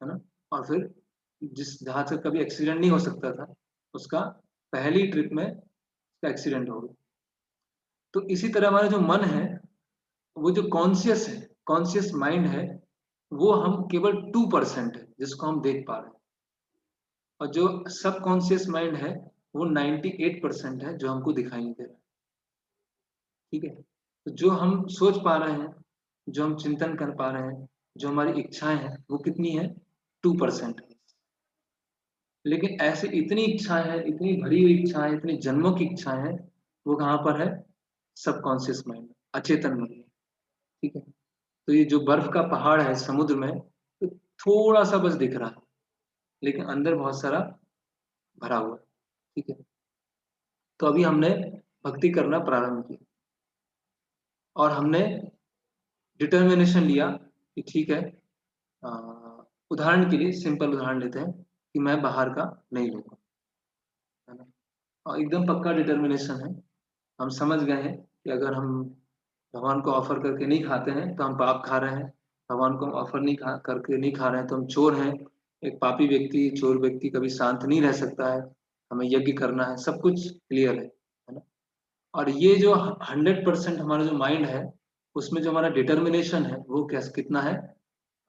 Speaker 1: है ना। और फिर जिस जहाज से कभी एक्सीडेंट नहीं हो सकता था, उसका पहली ट्रिप में उसका एक्सीडेंट हो गया। तो इसी तरह हमारा जो मन है, वो जो कॉन्शियस है, कॉन्शियस माइंड है, वो हम केवल 2% है जिसको हम देख पा रहे हैं। और जो सब कॉन्शियस माइंड है वो 98% है जो हमको दिखाई नहीं दे रहा है। ठीक है। तो जो हम सोच पा रहे हैं, जो हम चिंतन कर पा रहे हैं, जो हमारी इच्छाएं हैं, वो कितनी है, 2% है। लेकिन ऐसी इतनी इच्छाएं हैं, इतनी भरी हुई इच्छाएं, इतनी जन्मों की इच्छाएं हैं, वो कहाँ पर है, सबकॉन्शियस माइंड, अचेतन मन में। ठीक है। तो ये जो बर्फ का पहाड़ है समुद्र में, तो थोड़ा सा बस दिख रहा है, लेकिन अंदर बहुत सारा भरा हुआ है। ठीक है। तो अभी हमने भक्ति करना प्रारंभ किया, और हमने डिटर्मिनेशन लिया कि ठीक है, अ, उदाहरण के लिए सिंपल उदाहरण लेते हैं कि मैं बाहर का नहीं लूंगा, है ना। और एकदम पक्का डिटर्मिनेशन है। हम समझ गए हैं कि अगर हम भगवान को ऑफर करके नहीं खाते हैं तो हम पाप खा रहे हैं, भगवान को हम ऑफर नहीं करके नहीं खा रहे हैं तो हम चोर हैं। एक पापी व्यक्ति, चोर व्यक्ति कभी शांत नहीं रह सकता है। हमें यज्ञ करना है, सब कुछ क्लियर है ना। और ये जो 100% हमारा जो माइंड है, उसमें जो हमारा डिटर्मिनेशन है वो कैसे कितना है,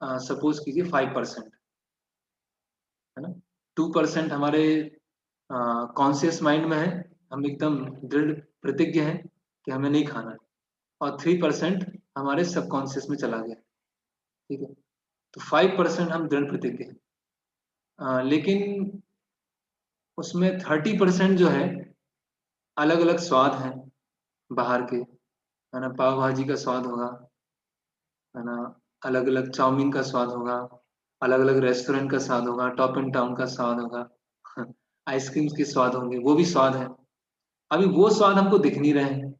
Speaker 1: सपोज कीजिए 5%, है ना। 2% हमारे कॉन्शियस माइंड में है, हम एकदम दृढ़ प्रतिज्ञ हैं कि हमें नहीं खाना है। और 3% हमारे सबकॉन्शियस में चला गया। ठीक है। तो 5% हम दृढ़ प्रतिज्ञ हैं। लेकिन उसमें 30% जो है, अलग अलग स्वाद हैं बाहर के, है ना। पाव भाजी का स्वाद होगा, है ना। अलग अलग चाउमीन का स्वाद होगा, अलग अलग रेस्टोरेंट का स्वाद होगा, टॉप एंड टाउन का स्वाद होगा, आइसक्रीम के स्वाद होंगे, वो भी स्वाद है। अभी वो स्वाद हमको दिख नहीं रहे हैं।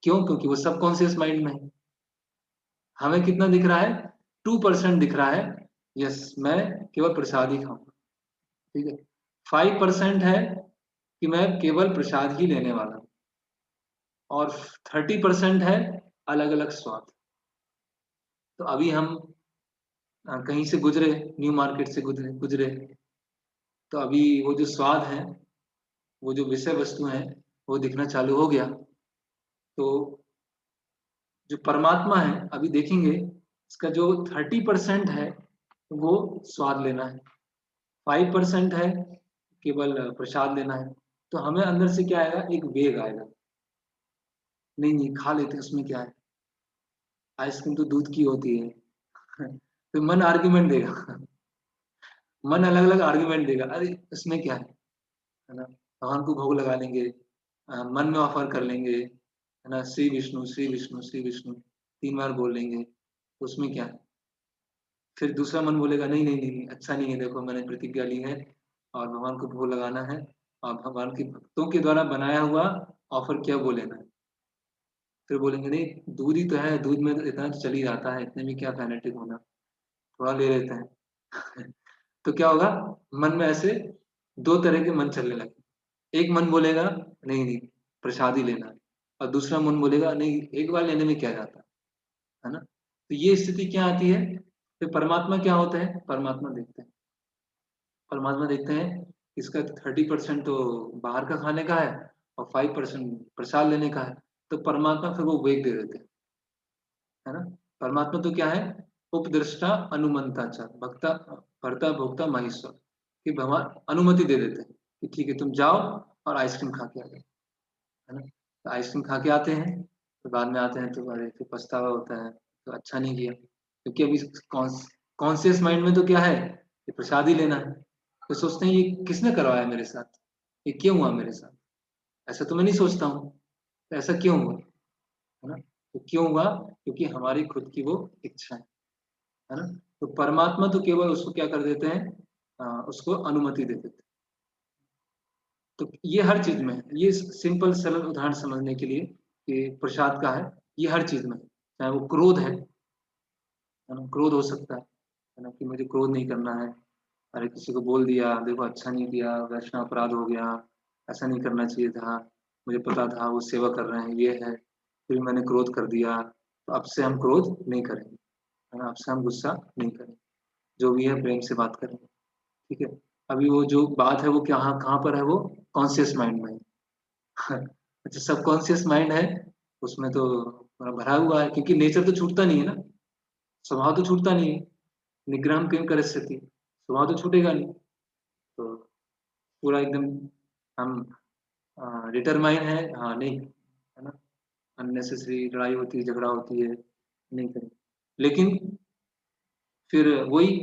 Speaker 1: क्यों? क्योंकि वो सबकॉन्शियस माइंड में है। हमें कितना दिख रहा है, 2% दिख रहा है। यस, मैं केवल प्रसाद ही खाऊंगा। ठीक है। 5% है कि मैं केवल प्रसाद ही लेने वाला हूँ। और 30% है अलग अलग स्वाद। तो अभी हम कहीं से गुजरे, न्यू मार्केट से गुजरे गुजरे, तो अभी वो जो स्वाद है, वो जो विषय वस्तु है, वो दिखना चालू हो गया। तो जो परमात्मा है, अभी देखेंगे इसका जो 30% है वो स्वाद लेना है, 5% है केवल प्रसाद लेना है। तो हमें अंदर से क्या आएगा, एक वेग आएगा, नहीं नहीं खा लेते हैं, उसमें क्या है, आइसक्रीम तो दूध की होती है। तो मन आर्ग्यूमेंट देगा, मन अलग अलग आर्ग्यूमेंट देगा, अरे इसमें क्या है ना। भगवान को भोग लगा लेंगे, मन में ऑफर कर लेंगे, है ना, श्री विष्णु श्री विष्णु श्री विष्णु 3 बार बोल लेंगे, तो उसमें क्या है। फिर दूसरा मन बोलेगा नहीं नहीं नहीं नहीं, अच्छा नहीं है, देखो मैंने प्रतिज्ञा ली है और भगवान को भोग लगाना है, और भगवान के भक्तों के द्वारा बनाया हुआ ऑफर क्या वो लेना है। फिर बोलेंगे नहीं, दूध ही तो है, दूध में तो इतना तो चल ही जाता है, इतने में क्या फैनेटिक होना, थोड़ा ले लेते हैं। तो क्या होगा, मन में ऐसे दो तरह के मन चलने लगे। एक मन बोलेगा नहीं नहीं प्रसाद ही लेना है, और दूसरा मन बोलेगा नहीं, एक बार लेने में क्या जाता है ना। तो ये स्थिति क्या आती है, फिर परमात्मा क्या होता है, परमात्मा देखते हैं, परमात्मा देखते हैं इसका 30% तो बाहर का खाने का है और 5% प्रसाद लेने का है। तो परमात्मा फिर वो वेग दे देते हैं, है ना। परमात्मा तो क्या है, उपद्रष्टा अनुमंता च भक्ता, भर्ता भोक्ता महेश्वर, कि भगवान अनुमति दे देते हैं कि ठीक है तुम जाओ और आइसक्रीम खा के आ जाओ। है ना? तो आइसक्रीम खा के आते हैं, तो बाद में आते हैं तो अरे फिर पछतावा होता है, तो अच्छा नहीं किया। क्योंकि अभी कॉन्शियस माइंड में तो क्या है कि प्रसाद ही लेना है। तो सोचते हैं ये किसने करवाया मेरे साथ? ये क्यों हुआ मेरे साथ? ऐसा तो मैं नहीं सोचता हूँ, तो ऐसा क्यों हुआ? है ना? तो क्यों हुआ? क्योंकि हमारी खुद की वो इच्छा है ना? तो परमात्मा तो केवल उसको क्या कर देते हैं, उसको अनुमति दे देते हैं। तो ये हर चीज में है। ये सिंपल सरल उदाहरण समझने के लिए कि प्रसाद का है, ये हर चीज में है। चाहे वो क्रोध है ना? क्रोध हो सकता है ना, कि मुझे क्रोध नहीं करना है, अरे किसी को बोल दिया, देखो अच्छा नहीं किया, वैष्णव अपराध हो गया, ऐसा नहीं करना चाहिए था, मुझे पता था वो सेवा कर रहे हैं, ये है, फिर मैंने क्रोध कर दिया, तो अब से हम क्रोध नहीं करेंगे, है ना? अब से हम गुस्सा नहीं करेंगे, जो भी है प्रेम से बात करेंगे। ठीक है। अभी वो जो बात है वो क्या, कहाँ पर है, वो कॉन्शियस माइंड में है। अच्छा, सब कॉन्शियस माइंड है, उसमें तो भरा हुआ है, क्योंकि नेचर तो छूटता नहीं है ना, स्वभाव तो छूटता नहीं है। निग्रहम किम करिष्यति, स्वभाव तो छूटेगा नहीं। तो पूरा एकदम हम डिटरमाइन है, हाँ नहीं, है ना? अननेसेसरी लड़ाई होती है, झगड़ा होती है, नहीं करें। लेकिन फिर वही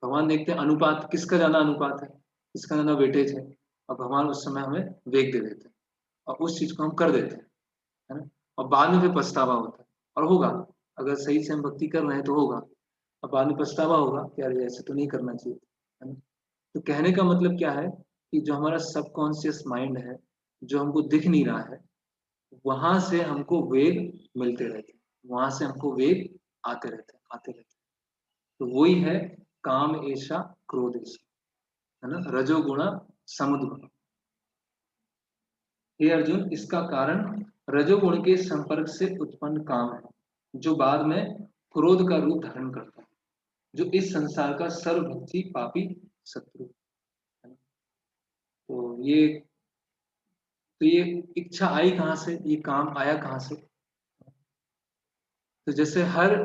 Speaker 1: भगवान देखते हैं अनुपात, किसका ज्यादा अनुपात है, किसका ज्यादा वेटेज है, और भगवान उस समय हमें वेग दे देते हैं, और उस चीज को हम कर देते हैं, है ना? और बाद में फिर पछतावा होता है, और होगा, अगर सही से हम भक्ति कर रहे हैं तो होगा, और बाद में पछतावा होगा कि यार ये ऐसे तो नहीं करना चाहिए, है ना? तो कहने का मतलब क्या है कि जो हमारा सबकॉन्शियस माइंड है, जो हमको दिख नहीं रहा है, वहां से हमको वेग मिलते रहते हैं, वहां से हमको वेग आते रहते हैं, आते रहते हैं। तो वही है काम ऐसा, क्रोध ऐसा, है ना? रजोगुण समुद्र। हे अर्जुन, इसका कारण रजोगुण के संपर्क से उत्पन्न काम है, जो बाद में क्रोध का रूप धारण करता है, जो इस संसार का सर्वभक्षी पापी शत्रु है। तो ये इच्छा आई कहाँ से, ये काम आया कहाँ से? तो जैसे हर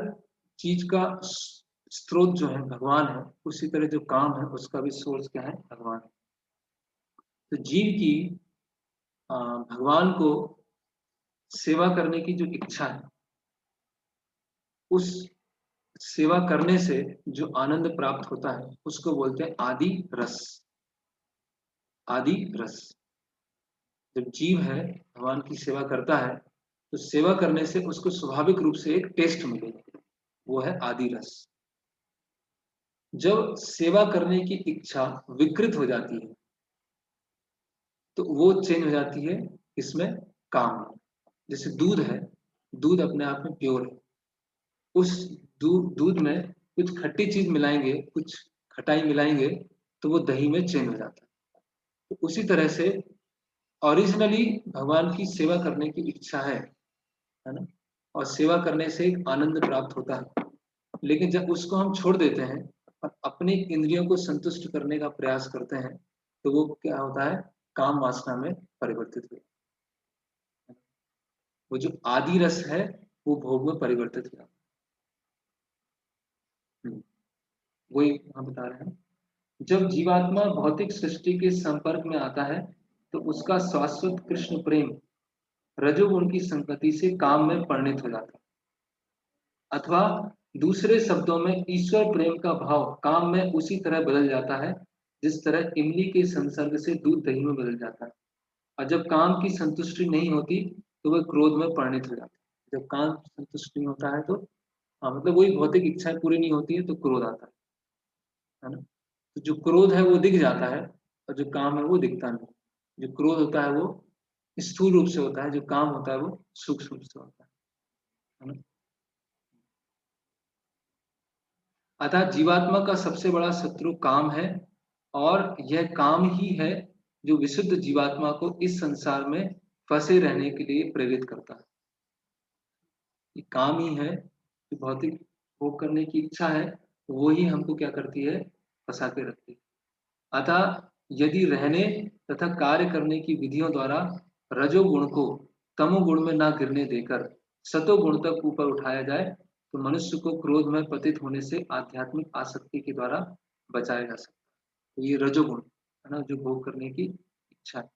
Speaker 1: चीज का स्रोत जो है भगवान है, उसी तरह जो काम है उसका भी सोर्स क्या है, भगवान है। तो जीव की भगवान को सेवा करने की जो इच्छा है, उस सेवा करने से जो आनंद प्राप्त होता है उसको बोलते हैं आदि रस। आदि रस, जब जीव है भगवान की सेवा करता है, तो सेवा करने से उसको स्वाभाविक रूप से एक टेस्ट मिलेगा, वो है आदि रस। जब सेवा करने की इच्छा विकृत हो जाती है, तो वो चेंज हो जाती है इसमें, काम में। जैसे दूध है, दूध अपने आप में प्योर है, उस दूध में कुछ खट्टी चीज मिलाएंगे, कुछ खटाई मिलाएंगे, तो वो दही में चेंज हो जाता है। तो उसी तरह से ओरिजिनली भगवान की सेवा करने की इच्छा है ना? और सेवा करने से एक आनंद प्राप्त होता है। लेकिन जब उसको हम छोड़ देते हैं और अपनी इंद्रियों को संतुष्ट करने का प्रयास करते हैं, तो वो क्या होता है, काम वासना में परिवर्तित होता है। वो जो आदि रस है वो भोग में परिवर्तित हो जाता है। वही हम बता रहे हैं। जब जीवात्मा भौतिक सृष्टि के संपर्क में आता है, तो उसका शाश्वत कृष्ण प्रेम रजोगुण की संगति से काम में परिणत हो जाता है, अथवा दूसरे शब्दों में ईश्वर प्रेम का भाव काम में उसी तरह बदल जाता है, जिस तरह इमली के संसर्ग से दूध दही में बदल जाता है। और जब काम की संतुष्टि नहीं होती, तो वह क्रोध में परिणत हो जाता है। जब काम संतुष्ट नहीं होता है, तो हाँ, मतलब वही भौतिक इच्छाएं पूरी नहीं होती है, तो क्रोध आता है ना? तो जो क्रोध है वो दिख जाता है, और जो काम है वो दिखता नहीं। जो क्रोध होता है वो स्थूल रूप से होता है, जो काम होता है वो सूक्ष्म रूप से होता है ना? अतः जीवात्मा का सबसे बड़ा शत्रु काम है, और यह काम ही है जो विशुद्ध जीवात्मा को इस संसार में फंसे रहने के लिए प्रेरित करता है। ये काम ही है, जो भौतिक भोग करने की इच्छा है, वो ही हमको क्या करती है, फंसा के रखती है। अतः यदि रहने तथा कार्य करने की विधियों द्वारा रजोगुण को तमोगुण में ना गिरने देकर सतोगुण तक ऊपर उठाया जाए, तो मनुष्य को क्रोध में पतित होने से आध्यात्मिक आसक्ति के द्वारा बचाया जा सकता है। तो ये रजोगुण है ना, जो भोग करने की इच्छा है।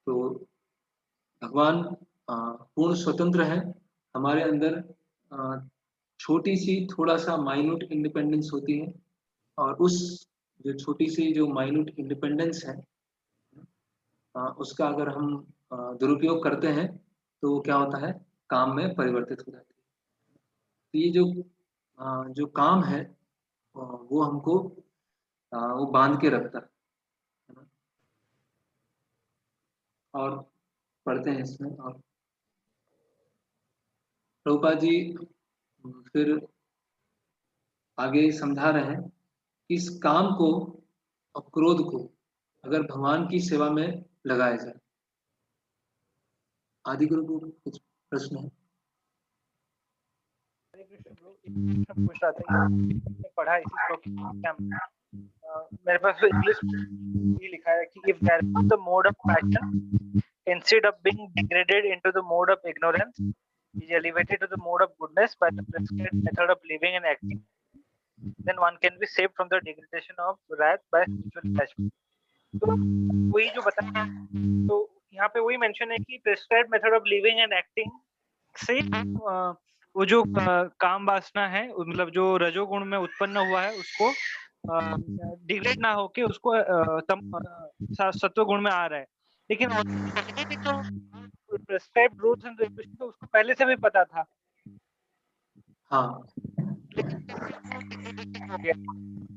Speaker 1: तो भगवान पूर्ण स्वतंत्र है। हमारे अंदर छोटी सी थोड़ा सा माइन्यूट इंडिपेंडेंस होती है, और उस जो छोटी सी जो माइन्यूट इंडिपेंडेंस है उसका अगर हम दुरुपयोग करते हैं तो वो क्या होता है, काम में परिवर्तित हो जाती है। तो ये जो काम है वो हमको वो बांध के रखता है ना। और पढ़ते हैं इसमें, और प्रभुपाद जी फिर आगे समझा रहे हैं कि इस काम को और क्रोध को अगर भगवान की सेवा में लगाया जाए। आदि गुरु को कुछ प्रश्न है?
Speaker 2: हरे कृष्ण ब्रो, प्रश्न पूछ रहा था, मैंने पढ़ा इसी श्लोक क्या मेरे पास इंग्लिश में लिखा है कि if there was the mode of passion instead of being degraded into the mode of ignorance is elevated to the mode of goodness by the prescribed method of living and acting, then one can be saved from the degradation of wrath by spiritual attachment. तो वही जो बताया, तो यहाँ पे वही मेंशन है कि prescribed method of living and acting से वो जो काम वासना है, मतलब जो रजोगुण में उत्पन्न हुआ है उसको डिग्रेड ना होके उसको सत्व गुण में आ रहा है। लेकिन प्रिस्क्राइब्ड रूल्स एंड रेगुलेशन तो उसको पहले से भी पता था।
Speaker 1: हाँ,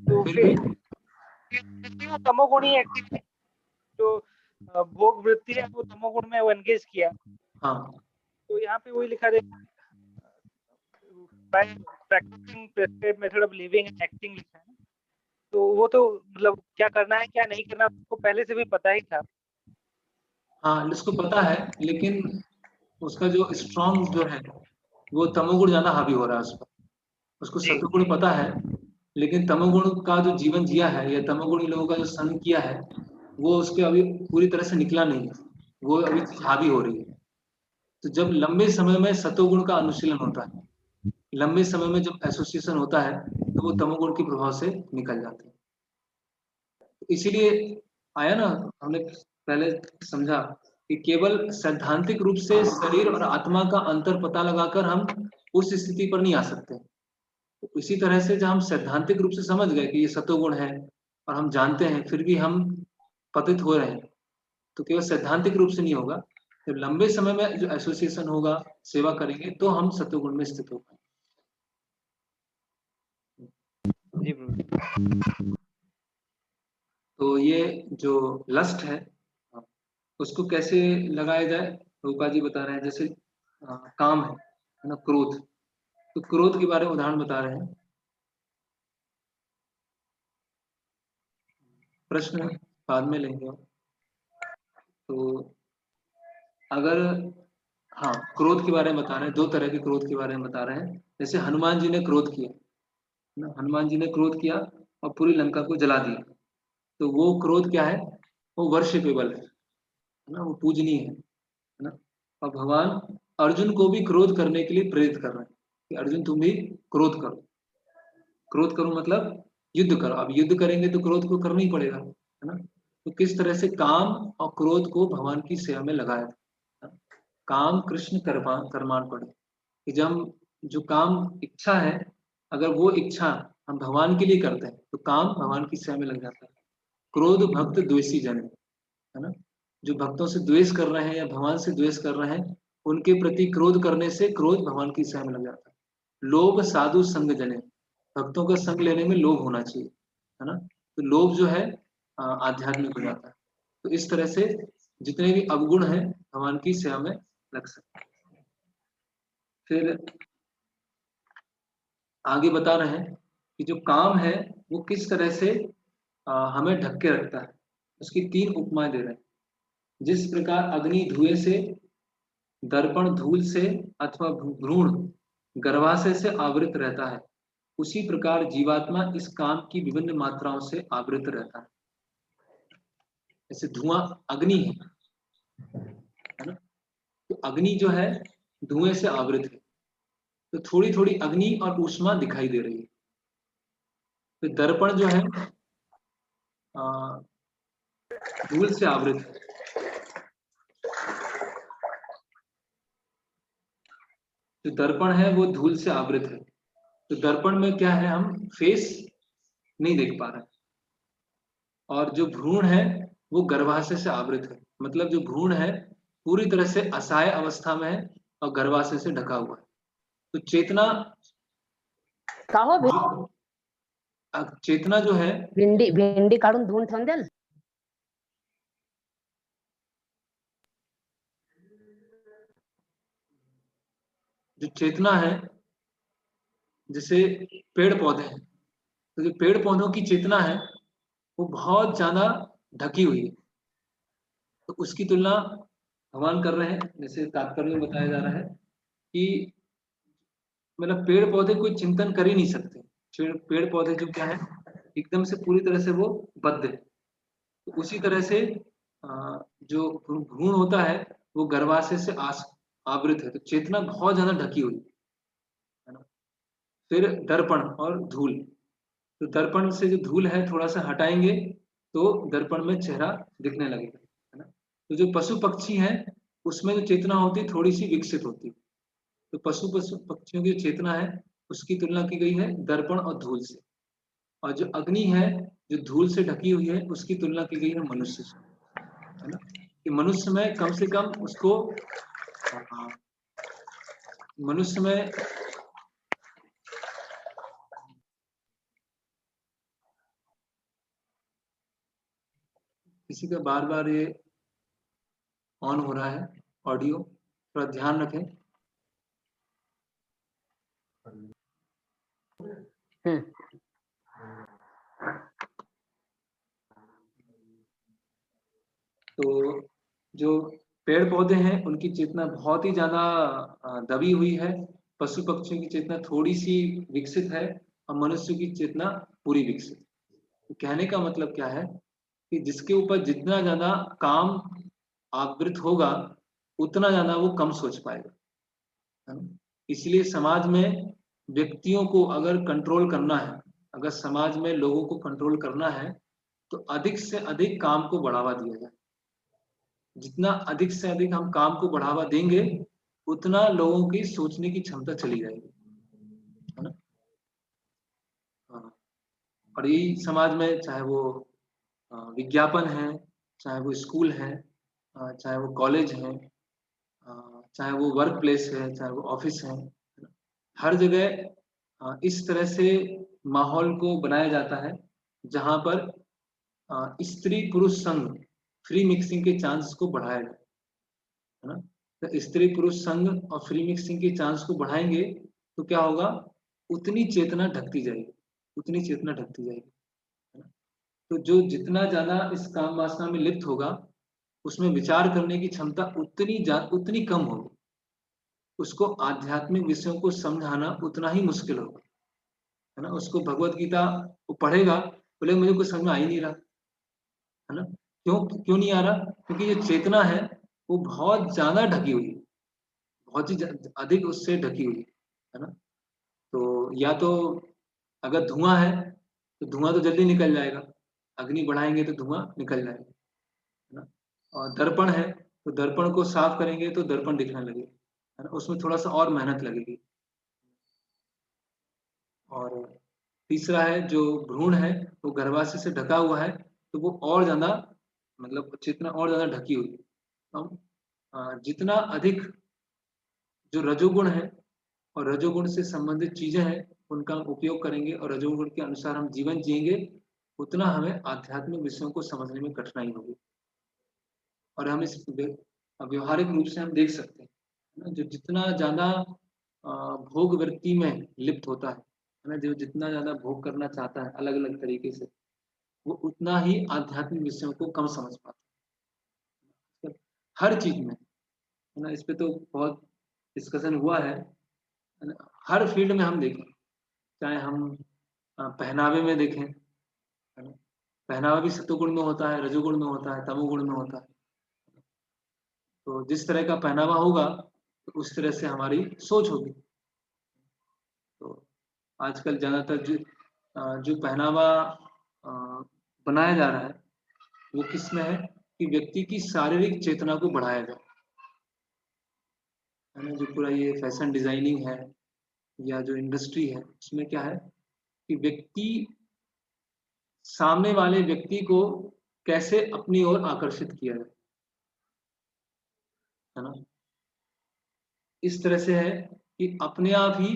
Speaker 2: तो फिर वो तमोगुणी एक्टिविटी जो भोग वृत्ति है वो तमोगुण में वो एंगेज किया।
Speaker 1: हाँ,
Speaker 2: तो यहाँ पे वही लिखा है by practicing prescribed method of living and acting लिखा है। तो वो तो मतलब क्या करना है क्या नहीं करना उसको पहले से भी पता ही था।
Speaker 1: हाँ, इसको पता है, लेकिन उसका जो स्ट्रॉन्ग जो है वो तमोगुण ज्यादा हावी हो रहा है उस पर। उसको सत्वगुण पता है, लेकिन तमोगुण का जो जीवन जिया है या तमोगुणी लोगों का जो संग किया है वो उसके अभी पूरी तरह से निकला नहीं है, वो अभी हावी हो रही है। तो जब लंबे समय में सत्वगुण का अनुशीलन होता है, लंबे समय में जब एसोसिएशन होता है तो वो तमोगुण के प्रभाव से निकल जाते हैं। तो इसीलिए आया ना, हमने पहले समझा कि केवल सैद्धांतिक रूप से शरीर और आत्मा का अंतर पता लगाकर हम उस स्थिति पर नहीं आ सकते। तो इसी तरह से जब हम सैद्धांतिक रूप से समझ गए कि ये सत्वगुण है और हम जानते हैं, फिर भी हम पतित हो रहे हैं, तो केवल सैद्धांतिक रूप से नहीं होगा। जब लंबे समय में जो एसोसिएशन होगा, सेवा करेंगे, तो हम सत्वगुण में स्थित होगा।
Speaker 2: जी ब्रो।
Speaker 1: तो ये जो लस्ट है उसको कैसे लगाया जाए, रूपा जी बता रहे हैं। जैसे काम है ना, क्रोध, तो क्रोध के बारे में उदाहरण बता रहे हैं। प्रश्न बाद में लेंगे। तो अगर हाँ, क्रोध के बारे में बता रहे हैं, दो तरह के क्रोध के बारे में बता रहे हैं। जैसे हनुमान जी ने क्रोध किया ना, हनुमान जी ने क्रोध किया और पूरी लंका को जला दिया। तो वो क्रोध क्या है, वो वर्शिपेबल है ना, वो पूजनीय है ना। और भगवान अर्जुन को भी क्रोध करने के लिए प्रेरित कर रहे हैं कि अर्जुन तुम भी क्रोध करो। क्रोध करो मतलब युद्ध करो। अब युद्ध करेंगे तो क्रोध को करना ही पड़ेगा, है ना। तो किस तरह से काम और क्रोध को भगवान की सेवा में लगाया था। काम कृष्ण कर्माण पड़े, कि जब हम जो काम इच्छा है, अगर वो इच्छा हम भगवान के लिए करते हैं तो काम भगवान की सेवा में लग जाता है। क्रोध भक्त द्वेषी जन है ना, जो भक्तों से द्वेष कर रहे हैं या भगवान से द्वेष कर रहे हैं, उनके प्रति क्रोध करने से क्रोध भगवान की सेवा में लग जाता है। लोभ साधु संग जने, भक्तों का संग लेने में लोभ होना चाहिए, है ना। तो लोभ जो है आध्यात्मिक हो जाता है। तो इस तरह से जितने भी अवगुण हैं भगवान की सेवा में लग सकते हैं। फिर आगे बता रहे हैं कि जो काम है वो किस तरह से हमें ढक के रखता है। उसकी तीन उपमाएं दे रहे हैं। जिस प्रकार अग्नि धुएं से, दर्पण धूल से अथवा भ्रूण गर्भाशय से आवृत रहता है, उसी प्रकार जीवात्मा इस काम की विभिन्न मात्राओं से आवृत रहता है। जैसे धुआं अग्नि है ना, तो अग्नि जो है धुएं से आवृत है, तो थोड़ी थोड़ी अग्नि और ऊष्मा दिखाई दे रही है। तो दर्पण जो है धूल से आवृत है। जो दर्पण है वो धूल से आवृत है। तो दर्पण में क्या है, हम फेस नहीं देख पा रहे। और जो भ्रूण है वो गर्भाशय से आवृत है, मतलब जो भ्रूण है पूरी तरह से असहाय अवस्था में है और गर्भाशय से ढका हुआ है। तो चेतना
Speaker 3: काहो
Speaker 1: चेतना जो है,
Speaker 3: भेंडी काढून धुवून ठेवून द्याल।
Speaker 1: जो चेतना है जैसे पेड़ पौधे हैं, तो जो पेड़ पौधों की चेतना है वो बहुत ज्यादा ढकी हुई है। तो उसकी तुलना भगवान कर रहे हैं, जैसे तात्पर्य में बताया जा रहा है कि मतलब पेड़ पौधे कोई चिंतन कर ही नहीं सकते। पेड़ पौधे जो क्या है, एकदम से पूरी तरह से वो बद्ध है। तो उसी तरह से जो भ्रूण होता है वो गर्भाशय से आवृत है। तो चेतना बहुत ज्यादा ढकी हुई है ना। फिर दर्पण और धूल। तो दर्पण से जो धूल है थोड़ा सा हटाएंगे तो दर्पण में चेहरा दिखने लगेगा, है ना। तो जो पशु पक्षी हैं उसमें जो चेतना होती है थोड़ी सी विकसित होती है। तो पशु पक्षियों की चेतना है उसकी तुलना की गई है दर्पण और धूल से। और जो अग्नि है जो धूल से ढकी हुई है उसकी तुलना की गई है मनुष्य से, है ना। कि मनुष्य में कम से कम उसको मनुष्य में किसी का बार बार ये ऑन हो रहा है ऑडियो, थोड़ा ध्यान रखें। तो जो पेड़ पौधे हैं उनकी चेतना बहुत ही ज्यादा दबी हुई है, पशु पक्षियों की चेतना थोड़ी सी विकसित है और मनुष्य की चेतना पूरी विकसित। तो कहने का मतलब क्या है कि जिसके ऊपर जितना ज्यादा काम आवृत होगा उतना ज्यादा वो कम सोच पाएगा, है ना? इसलिए समाज में व्यक्तियों को अगर कंट्रोल करना है, अगर समाज में लोगों को कंट्रोल करना है तो अधिक से अधिक काम को बढ़ावा दिया जाए। जितना अधिक से अधिक हम काम को बढ़ावा देंगे उतना लोगों की सोचने की क्षमता चली जाएगी, है ना। हाँ। और यही समाज में चाहे वो विज्ञापन है, चाहे वो स्कूल है, चाहे वो कॉलेज है, चाहे वो वर्क प्लेस है, चाहे वो ऑफिस है, हर जगह इस तरह से माहौल को बनाया जाता है जहां पर स्त्री पुरुष संघ फ्री मिक्सिंग के चांस को बढ़ाया जाए, है ना। तो स्त्री पुरुष संघ और फ्री मिक्सिंग के चांस को बढ़ाएंगे तो क्या होगा, उतनी चेतना ढकती जाएगी, उतनी चेतना ढकती जाएगी, है ना। तो जो जितना ज्यादा इस काम वासना में लिप्त होगा उसमें विचार करने की क्षमता उतनी कम होगी, उसको आध्यात्मिक विषयों को समझाना उतना ही मुश्किल होगा, है ना। उसको भगवत गीता वो पढ़ेगा बोले मुझे कुछ समझ में आ ही नहीं रहा, है ना। क्यों क्यों नहीं आ रहा, क्योंकि जो चेतना है वो बहुत ज्यादा ढकी हुई है, बहुत ही अधिक उससे ढकी हुई है ना। तो या तो अगर धुआं है तो धुआं तो जल्दी निकल जाएगा, अग्नि बढ़ाएंगे तो धुआं निकल जाएगा, है ना। और दर्पण है तो दर्पण को साफ करेंगे तो दर्पण दिखने लगेगा, है ना। उसमें थोड़ा सा और मेहनत लगेगी। और तीसरा है जो भ्रूण है वो गर्भाशय से ढका हुआ है तो वो और ज्यादा मतलब चेतना और ज्यादा ढकी हुई है। हम जितना अधिक जो रजोगुण है और रजोगुण से संबंधित चीजें हैं उनका उपयोग करेंगे और रजोगुण के अनुसार हम जीवन जिएंगे उतना हमें आध्यात्मिक विषयों को समझने में कठिनाई होगी। और हम इस व्यवहारिक रूप से हम देख सकते हैं, है ना। जो जितना ज्यादा भोग वृत्ति में लिप्त होता है ना, जो जितना ज्यादा भोग करना चाहता है अलग अलग तरीके से वो उतना ही आध्यात्मिक विषयों को कम समझ पाता है। हर चीज में, है ना, इस पे तो बहुत डिस्कशन हुआ है ना? हर फील्ड में हम देखें, चाहे हम पहनावे में देखें, है ना। पहनावा भी सत्वगुण में होता है, रजोगुण में होता है, तमोगुण में होता है। तो जिस तरह का पहनावा होगा तो उस तरह से हमारी सोच होगी। तो आजकल ज्यादातर जो पहनावा बनाया जा रहा है वो किस में है कि व्यक्ति की शारीरिक चेतना को बढ़ाया जाए, है ना। जो पूरा ये फैशन डिजाइनिंग है या जो इंडस्ट्री है, उसमें क्या है कि व्यक्ति सामने वाले व्यक्ति को कैसे अपनी ओर आकर्षित किया जाए, है ना। इस तरह से है कि अपने आप ही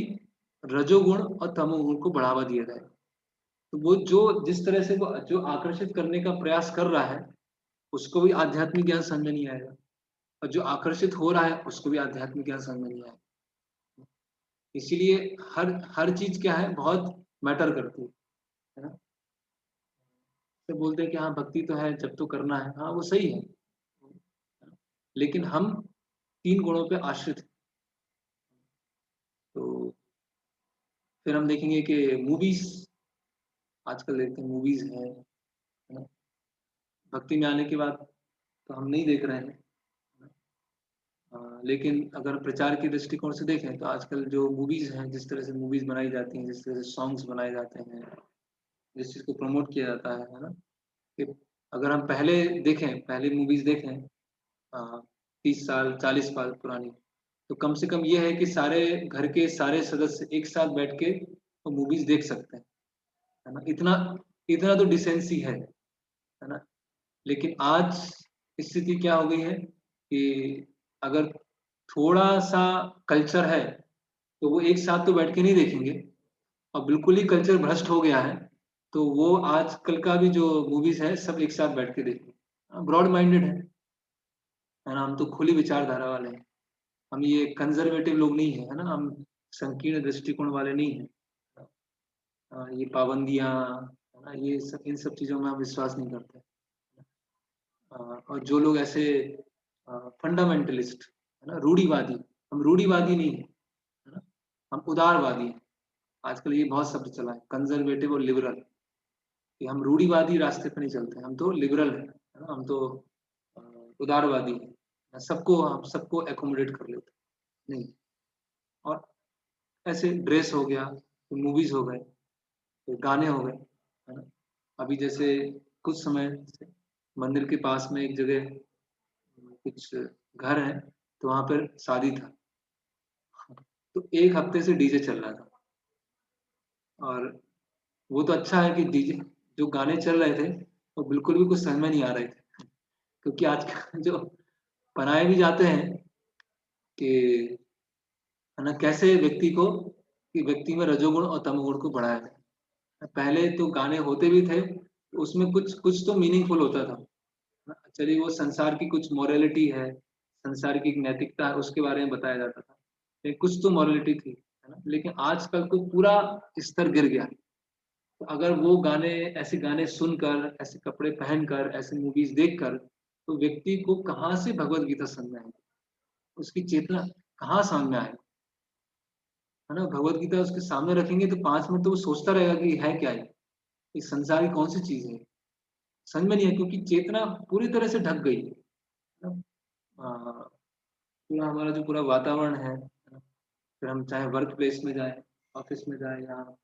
Speaker 1: रजोगुण और तमोगुण को बढ़ावा दिया जाए। तो वो जो जिस तरह से वो जो आकर्षित करने का प्रयास कर रहा है, उसको भी आध्यात्मिक ज्ञान समझ में नहीं आएगा, और जो आकर्षित हो रहा है उसको भी आध्यात्मिक ज्ञान समझ में नहीं आएगा। इसीलिए हर हर चीज क्या है, बहुत मैटर करती है ना। तो बोलते हैं कि हाँ भक्ति तो है, जब तो करना है, हाँ वो सही है, लेकिन हम 3 गुणों पे आश्रित हैं। तो फिर हम देखेंगे कि मूवीज, आजकल देखते हैं मूवीज है ना। भक्ति में आने के बाद तो हम नहीं देख रहे हैं, लेकिन अगर प्रचार की दृष्टिकोण से देखें तो आजकल जो मूवीज हैं, जिस तरह से मूवीज बनाई जाती हैं, जिस तरह से सॉन्ग्स बनाए जाते हैं, जिस चीज को प्रमोट किया जाता है ना। कि अगर हम पहले देखें, पहले मूवीज देखें 30 साल 40 साल पुरानी, तो कम से कम ये है कि सारे घर के सारे सदस्य एक साथ बैठ के तो मूवीज देख सकते हैं, है ना। इतना इतना तो डिसेंसी है ना। लेकिन आज स्थिति क्या हो गई है कि अगर थोड़ा सा कल्चर है तो वो एक साथ तो बैठ के नहीं देखेंगे, और बिल्कुल ही कल्चर भ्रष्ट हो गया है तो वो आजकल का भी जो मूवीज है सब एक साथ बैठ के देखेंगे। ब्रॉड माइंडेड है ना, हम तो खुली विचारधारा वाले हैं, हम ये कंजर्वेटिव लोग नहीं है ना, हम संकीर्ण दृष्टिकोण वाले नहीं है। ये पाबंदियां, है ना, ये सब, इन सब चीजों में हम विश्वास नहीं करते। और जो लोग ऐसे फंडामेंटलिस्ट, है ना, रूढ़िवादी, हम रूढ़िवादी नहीं है ना, हम उदारवादी हैं। आजकल ये बहुत शब्द चला है, कंजर्वेटिव और लिबरल, कि हम रूढ़िवादी रास्ते पर नहीं चलते, हम तो लिबरल है ना, हम तो अ, उदारवादी हैं, सबको हम सबको एकोमोडेट कर लेते हैं। नहीं। और ऐसे ड्रेस हो गया, मूवीज हो गए, तो गाने हो गए, है ना। अभी जैसे कुछ समय से मंदिर के पास में एक जगह कुछ घर है, तो वहां पर शादी था, तो एक हफ्ते से डीजे चल रहा था। और वो तो अच्छा है कि डीजे जो गाने चल रहे थे वो बिल्कुल भी कुछ समझ में नहीं आ रहे थे, क्योंकि आजकल जो बनाए भी जाते हैं कि, है ना, कैसे व्यक्ति को, कि व्यक्ति में रजोगुण और तमोगुण को बढ़ाया जाए। पहले तो गाने होते भी थे तो उसमें कुछ कुछ तो मीनिंगफुल होता था, चलिए वो संसार की कुछ मॉरलिटी है, संसार की एक नैतिकता है, उसके बारे में बताया जाता था, लेकिन कुछ तो मॉरलिटी थी, है ना। लेकिन आजकल तो पूरा स्तर गिर गया। तो अगर वो गाने, ऐसे गाने सुनकर, ऐसे कपड़े पहनकर, ऐसे मूवीज देखकर, तो व्यक्ति को कहाँ से भगवत गीता समझ में आएगी, उसकी चेतना कहाँ सामने आएगी, है ना। भगवत गीता उसके सामने रखेंगे तो 5 मिनट तो वो सोचता रहेगा कि है क्या ये, इस संसार की कौन सी चीज है, समझ में नहीं है, क्योंकि चेतना पूरी तरह से ढक गई है ना। पूरा हमारा जो पूरा वातावरण है ना, फिर हम चाहे वर्क प्लेस में जाए, ऑफिस में जाए, या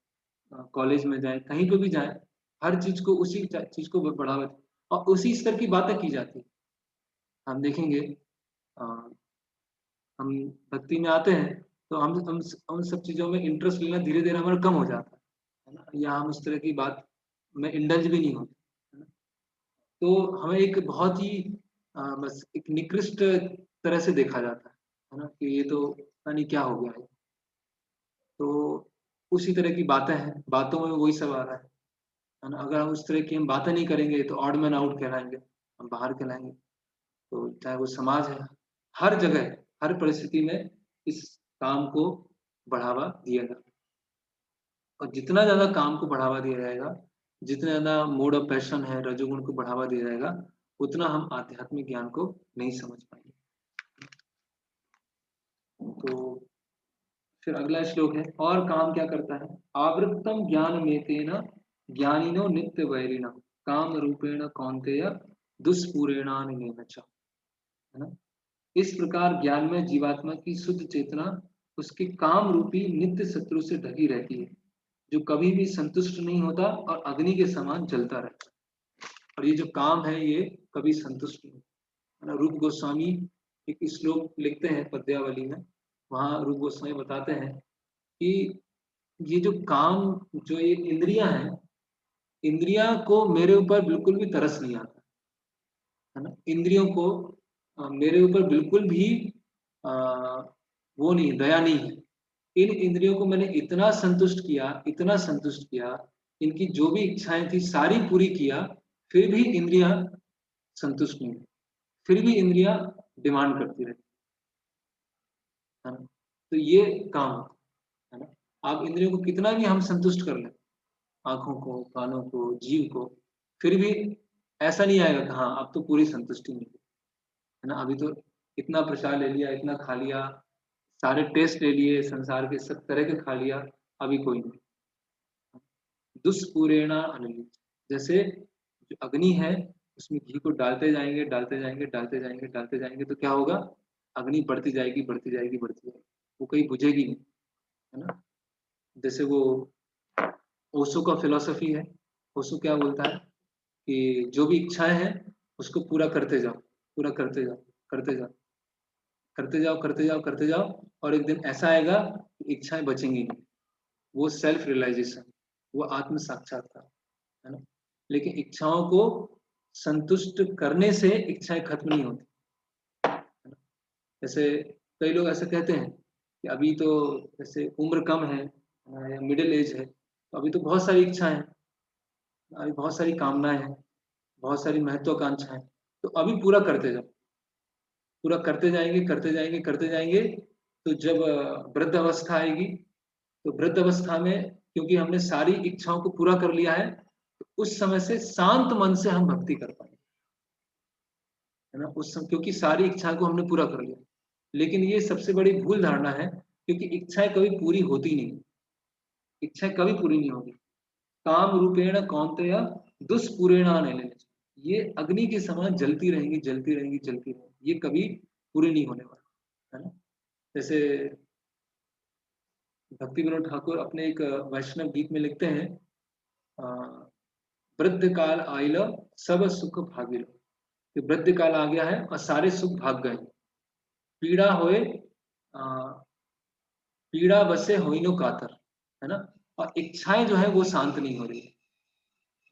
Speaker 1: कॉलेज में जाए, कहीं पे भी जाए, हर चीज को उसी चीज को बढ़ावा और उसी स्तर की बातें की जाती है। हम देखेंगे अ, हम भक्ति में आते हैं तो हम उन सब चीजों में इंटरेस्ट लेना धीरे धीरे हमारा कम हो जाता है ना, या हम उस तरह की बात में इंडल्ज भी नहीं होते, है ना। तो हमें एक बहुत ही बस एक निकृष्ट तरह से देखा जाता है ना, कि ये तो पता नहीं क्या हो गया है। तो उसी तरह की बातें हैं, बातों में वही सब आ रहा है ना। अगर हम उस तरह की हम बातें नहीं करेंगे तो ऑड मैन आउट कहलाएंगे, हम बाहर कहलाएंगे। तो चाहे वो समाज है, हर जगह, हर परिस्थिति में इस काम को बढ़ावा दिया जाए, और जितना ज्यादा काम को बढ़ावा दिया जाएगा, जितना ज्यादा मोड ऑफ पैशन है, रजोगुण को बढ़ावा दिया जाएगा, उतना हम आध्यात्मिक ज्ञान को नहीं समझ पाएंगे। तो फिर अगला श्लोक है, और काम क्या करता है, आवृत्तम ज्ञान में तेना ज्ञानिनो नित्य वैरिण काम रूपेण कौन्तेय दुष्पूरेणानिमेन च, है ना। इस प्रकार ज्ञान में जीवात्मा की शुद्ध चेतना उसके काम रूपी नित्य शत्रु से ढकी रहती है, जो कभी भी संतुष्ट नहीं होता और अग्नि के समान जलता रहता है। और ये जो काम है ये कभी संतुष्ट नहीं है ना। रूप गोस्वामी एक श्लोक लिखते हैं पद्यावली में, वहाँ रूप गोस्वामी बताते हैं कि ये जो काम, जो ये इंद्रियां हैं, इंद्रियां को मेरे ऊपर बिल्कुल भी तरस नहीं आता है ना। इंद्रियों को मेरे ऊपर बिल्कुल भी अ, वो नहीं, दया नहीं है। इन इंद्रियों को मैंने इतना संतुष्ट किया, इतना संतुष्ट किया, इनकी जो भी इच्छाएं थी सारी पूरी किया, फिर भी इंद्रियां संतुष्ट नहीं हुई, फिर भी इंद्रियां डिमांड करती रही है ना। तो ये काम होता है ना। आप इंद्रियों को कितना भी हम संतुष्ट कर लें, आंखों को, कानों को, जीव को, फिर भी ऐसा नहीं आएगा कि हाँ अब तो पूरी संतुष्टि मिली है ना। अभी तो इतना प्रसाद ले लिया, इतना खा लिया, सारे टेस्ट ले लिए, संसार के सब तरह के खा लिया, अभी कोई नहीं। दुष्पूरेणा अनली, जैसे जो अग्नि है उसमें घी को डालते जाएंगे, डालते जाएंगे, डालते जाएंगे, डालते जाएंगे, तो क्या होगा, अग्नि बढ़ती जाएगी, बढ़ती जाएगी, बढ़ती जाएगी, वो कहीं बुझेगी नहीं है ना। जैसे वो ओशो का फिलोसफी है, ओशो क्या बोलता है कि जो भी इच्छाएं हैं उसको पूरा करते जाओ, पूरा करते जाओ, करते जाओ, करते जाओ, करते जाओ, करते जाओ, और एक दिन ऐसा आएगा कि इच्छाएं बचेंगी नहीं। वो सेल्फ रियलाइजेशन, वो आत्म साक्षात्कार है ना। लेकिन इच्छाओं को संतुष्ट करने से इच्छाएं खत्म नहीं होती है ना। जैसे कई लोग ऐसे कहते हैं कि अभी तो जैसे उम्र कम है या मिडिल एज है, तो अभी तो बहुत सारी इच्छाएं हैं, अभी बहुत सारी कामनाएं हैं, बहुत सारी महत्वाकांक्षाएं, तो अभी पूरा करते जाओ, पूरा करते जाएंगे, करते जाएंगे, करते जाएंगे, तो जब वृद्ध अवस्था आएगी, तो वृद्ध अवस्था में क्योंकि हमने सारी इच्छाओं को पूरा कर लिया है, तो उस समय से शांत मन से हम भक्ति कर पाएंगे है ना। उस समय क्योंकि सारी इच्छाओं को हमने पूरा कर लिया। लेकिन ये सबसे बड़ी भूल धारणा है, क्योंकि इच्छाएं कभी पूरी होती नहीं, इच्छाएं कभी पूरी नहीं होगी। काम रूपेण कौन्तेय दुष्पूरेण नहीं, ये अग्नि के समान जलती रहेंगी, जलती रहेंगी, जलती रहेंगी, ये कभी पूरी नहीं होने वाला है ना। जैसे भक्ति विनोद ठाकुर अपने एक वैष्णव गीत में लिखते हैं, वृद्ध काल आइल सब सुख भागिल, कि वृद्ध काल आ गया है और सारे सुख भाग गए, पीड़ा होए पीड़ा बसे होइनो कातर है ना। और इच्छाएं जो है वो शांत नहीं हो रही,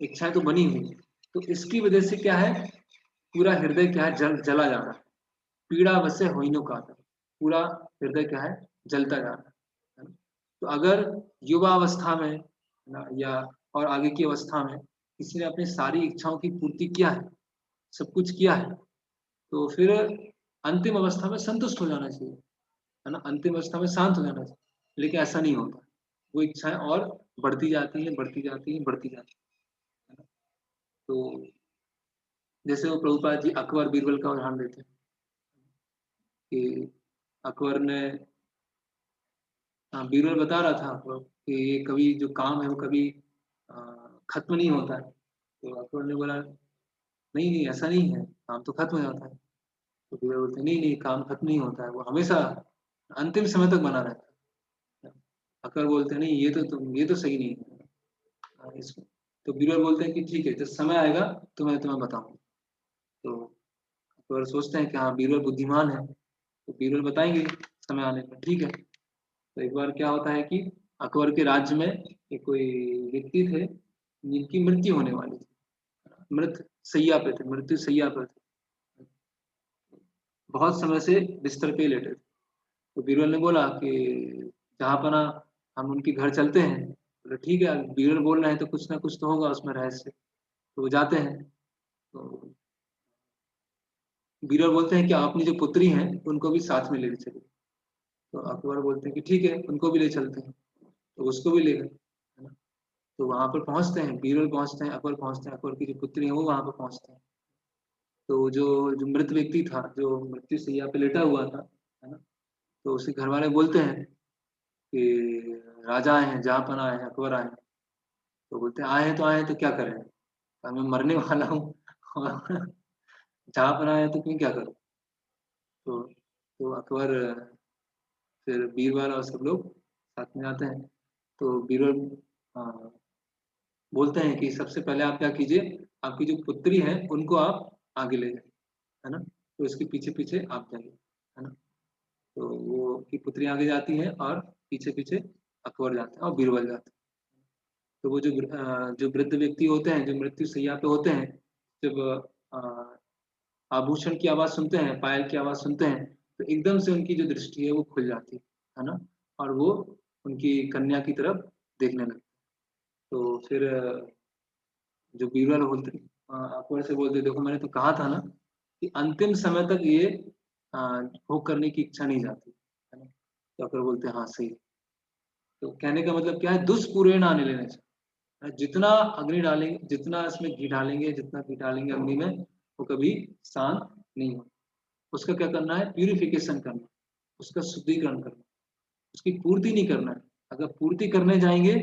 Speaker 1: इच्छाएं तो बनी हुई, तो इसकी वजह से क्या है, पूरा हृदय क्या है, जला जा रहा है। पीड़ा बसे होइनो कातर, पूरा हृदय क्या है, जलता जा रहा है ना? तो अगर युवा अवस्था में ना, या और आगे की अवस्था में किसी ने अपनी सारी इच्छाओं की पूर्ति किया है, सब कुछ किया है, तो फिर अंतिम अवस्था में संतुष्ट हो जाना चाहिए है ना, अंतिम अवस्था में शांत हो जाना चाहिए। लेकिन ऐसा नहीं होता, वो इच्छाएं और बढ़ती जाती हैं, बढ़ती जाती हैं, बढ़ती जाती है ना। तो जैसे वो प्रभुपाद जी अकबर बीरबल का उदाहरण देते हैं कि अकबर ने, हाँ, बीरबल बता रहा था अकबर कि ये कभी जो काम है वो कभी अ, खत्म नहीं होता है। तो अकबर ने बोला नहीं नहीं ऐसा नहीं है, काम तो खत्म हो जाता है। तो बीरबल बोलते नहीं नहीं, काम खत्म नहीं होता है, वो हमेशा अंतिम समय तक बना रहता है। अकबर बोलते हैं नहीं, ये तो सही नहीं है। इसको तो बीरबल बोलते हैं कि ठीक है, जब समय आएगा तो मैं तुम्हें बताऊंगा। तो अकबर सोचते हैं कि हाँ बीरबल बुद्धिमान है, तो बीरबल बताएंगे समय आने पर, ठीक है। तो एक बार क्या होता है कि अकबर के राज्य में एक कोई व्यक्ति थे जिनकी मृत्यु होने वाली थी, मृत सैया पे थे, मृत्यु सैया पे थे, बहुत समय से बिस्तर पे ही लेटे थे। तो बीरबल ने बोला कि जहाँपना हम उनके घर चलते हैं। बोले ठीक है, बीरबल बोल रहे हैं तो कुछ ना कुछ तो होगा उसमें रहस्य। तो वो जाते हैं, तो बीरबल बोलते हैं कि अपनी जो पुत्री हैं उनको भी साथ में ले चलिए। तो अकबर बोलते हैं कि ठीक है, उनको भी ले चलते हैं। तो उसको भी ले गए है ना। तो वहां पर पहुंचते हैं, बीरबल पहुंचते हैं, अकबर पहुंचते हैं, अकबर की जो पुत्री है वो वहां पर पहुंचते हैं। तो जो जो मृत व्यक्ति था, जो मृत्यु शैया पे लेटा हुआ था है ना, तो उसके घर वाले बोलते हैं कि राजा आए हैं, जहाँपन आए हैं, अकबर आए हैं। तो बोलते हैं आए हैं तो आए हैं तो क्या करें, तो मैं मरने वाला हूँ और जहाँपन आए हैं तो क्यों क्या करूँ। तो अकबर फिर बीरबल और सब लोग साथ में आते हैं। तो बीरबल बोलते हैं कि सबसे पहले आप क्या कीजिए, आपकी जो पुत्री है उनको आप आगे ले जाइए, है ना, तो इसके पीछे पीछे आप जाइए, है ना। तो वो की पुत्री आगे जाती है और पीछे पीछे अकबर जाते हैं और बीरबल जाते हैं। तो वो जो वृद्ध व्यक्ति होते हैं, जो मृत्यु शैया पे होते हैं, जब अ, आभूषण की आवाज सुनते हैं, पायल की आवाज सुनते हैं, तो एकदम से उनकी जो दृष्टि है वो खुल जाती है ना, और वो उनकी कन्या की तरफ देखने लगते हैं। तो फिर जो बीरबल बोलते, अकबर से बोलते, देखो मैंने तो कहा था ना कि अंतिम समय तक ये भोग करने की इच्छा नहीं जाती, है ना। तो अकबर बोलते हाँ सही। तो कहने का मतलब क्या है, दुष्पूर्ण आने लेने चाहिए। जितना अग्नि डालेंगे, जितना इसमें घी डालेंगे, जितना घी डालेंगे अग्नि में, वो कभी शांत नहीं हो। उसका क्या करना है, प्यूरिफिकेशन करना, उसका शुद्धिकरण करना, उसकी पूर्ति नहीं करना है। अगर पूर्ति करने जाएंगे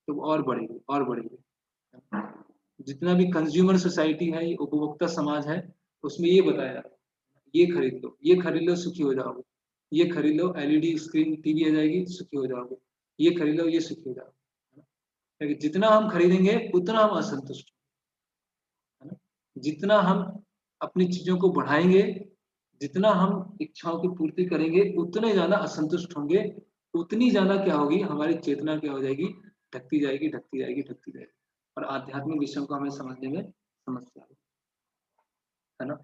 Speaker 1: तो वो और बढ़ेगी और बढ़ेगी। जितना भी कंज्यूमर सोसाइटी है, ये उपभोक्ता समाज है, उसमें ये बताया जाता है, ये खरीद लो, ये खरीद लो, सुखी हो जाओगे, ये खरीद लो, एलईडी स्क्रीन टीवी आ जाएगी, सुखी हो जाओगे, ये खरीद लो, ये सुखी हो जाओगे। लेकिन जितना हम खरीदेंगे उतना हम असंतुष्ट, है ना। जितना हम अपनी चीजों को बढ़ाएंगे, जितना हम इच्छाओं की पूर्ति करेंगे, उतने ज्यादा असंतुष्ट होंगे, उतनी ज्यादा क्या होगी, हमारी चेतना क्या हो जाएगी, ढकती जाएगी, ढकती जाएगी, ढकती जाएगी, और आध्यात्मिक विषयों को हमें समझने में समस्या है ना।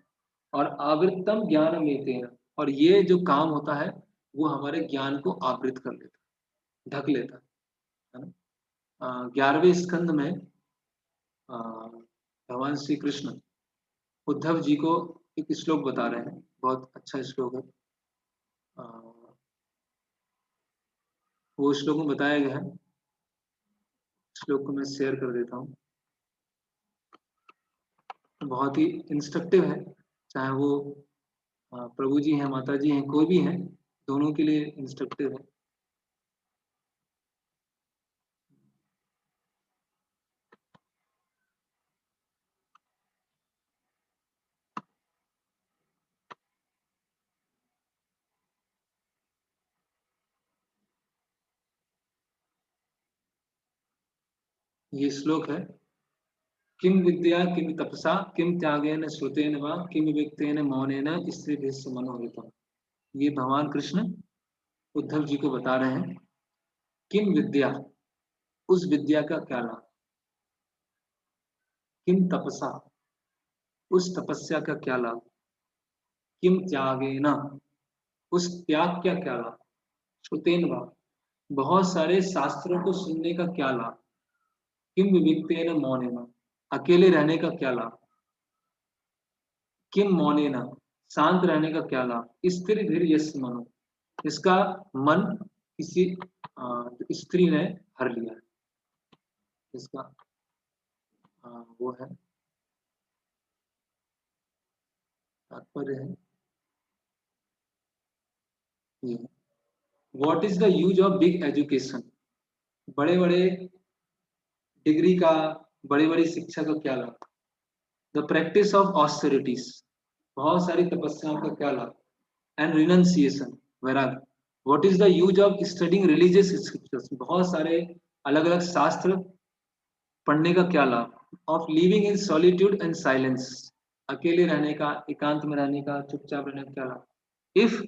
Speaker 1: और आवृत्तम ज्ञान में, और ये जो काम होता है वो हमारे ज्ञान को आवृत कर लेता है, ढक लेता है ना। 11वें स्कंद में भगवान श्री कृष्ण उद्धव जी को एक श्लोक बता रहे हैं, बहुत अच्छा श्लोक है। अ, वो श्लोक में बताया गया है, श्लोक को मैं शेयर कर देता हूँ। बहुत ही इंस्ट्रक्टिव है, चाहे वो प्रभु जी हैं, माता जी हैं, कोई भी हैं, दोनों के लिए इंस्ट्रक्टिव है। ये श्लोक है, किम विद्या किम तपसा किम त्यागेन श्रुतेन वा किम विवेक्तेन मौनेन स्त्रीभिः मनोहितम्। ये भगवान कृष्ण उद्धव जी को बता रहे हैं, किम विद्या, उस विद्या का क्या लाभ, किम तपसा, उस तपस्या का क्या लाभ, किम त्यागेन, उस त्याग का क्या लाभ, श्रुतेन वा, बहुत सारे शास्त्रों को सुनने का क्या लाभ, किम विविक्तेन मौनेन, अकेले रहने का क्या लाभ, किम मौनेन, शांत रहने का क्या लाभ, स्थिर धीर यश मनो, इसका मन किसी स्त्री ने हर लिया है, इसका वो है तात्पर्य है ये, what is the use of big education, बड़े बड़े डिग्री का, बड़ी बड़ी शिक्षा का क्या लाभ, द प्रैक्टिस ऑफ ऑस्टेरिटीज, बहुत सारी तपस्याओं का क्या लाभ, एंड रिनंसिएशन, वैराग्य, what is the use of studying religious scriptures, बहुत सारे अलग अलग शास्त्र पढ़ने का क्या लाभ, of living in solitude and silence, अकेले रहने का, एकांत में रहने का, चुपचाप रहने का क्या लाभ, if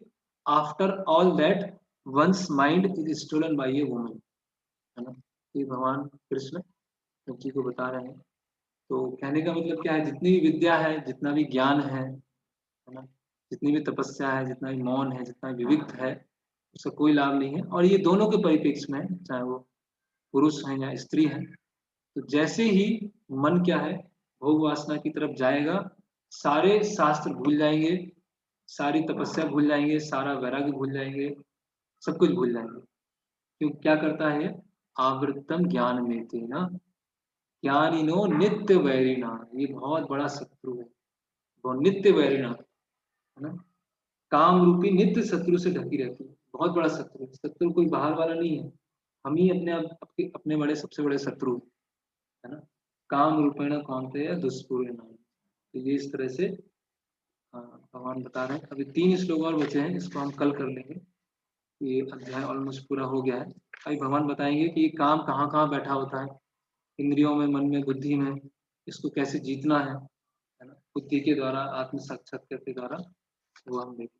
Speaker 1: after all that one's mind is stolen by a woman, है ना। ये भगवान कृष्ण जी को बता रहे हैं। तो कहने का मतलब क्या है, जितनी भी विद्या है, जितना भी ज्ञान है ना, जितनी भी तपस्या है, जितना भी मौन है, जितना भी विविक्त है, उसका कोई लाभ नहीं है। और ये दोनों के परिप्रेक्ष्य में है, चाहे वो पुरुष है या स्त्री है। तो जैसे ही मन क्या है, भोग वासना की तरफ जाएगा, सारे शास्त्र भूल जाएंगे, सारी तपस्या भूल जाएंगे, सारा वैराग्य भूल जाएंगे, सब कुछ भूल जाएंगे। क्यों, क्या करता है, आवृत्तम ज्ञान में थे ना, ज्ञानिनो नित्य वैरिणा, ये बहुत बड़ा शत्रु है, वो नित्य वैरिणा, है ना, काम रूपी नित्य शत्रु से ढकी रहती है, बहुत बड़ा शत्रु है। शत्रु कोई बाहर वाला नहीं है, हम ही अपने बड़े सबसे बड़े शत्रु है ना। काम रूपेण कामते या दुष्पूर्ण, तो ये इस तरह से भगवान बता रहे हैं। अभी 3 श्लोक और बचे हैं, इसको हम कल कर लेंगे, ये अध्याय ऑलमोस्ट पूरा हो गया है। अभी भगवान बताएंगे कि ये काम कहाँ कहाँ बैठा होता है, इंद्रियों में, मन में, बुद्धि में, इसको कैसे जीतना है ना, बुद्धि के द्वारा, आत्म साक्षात्कार के द्वारा, वो हम देखें।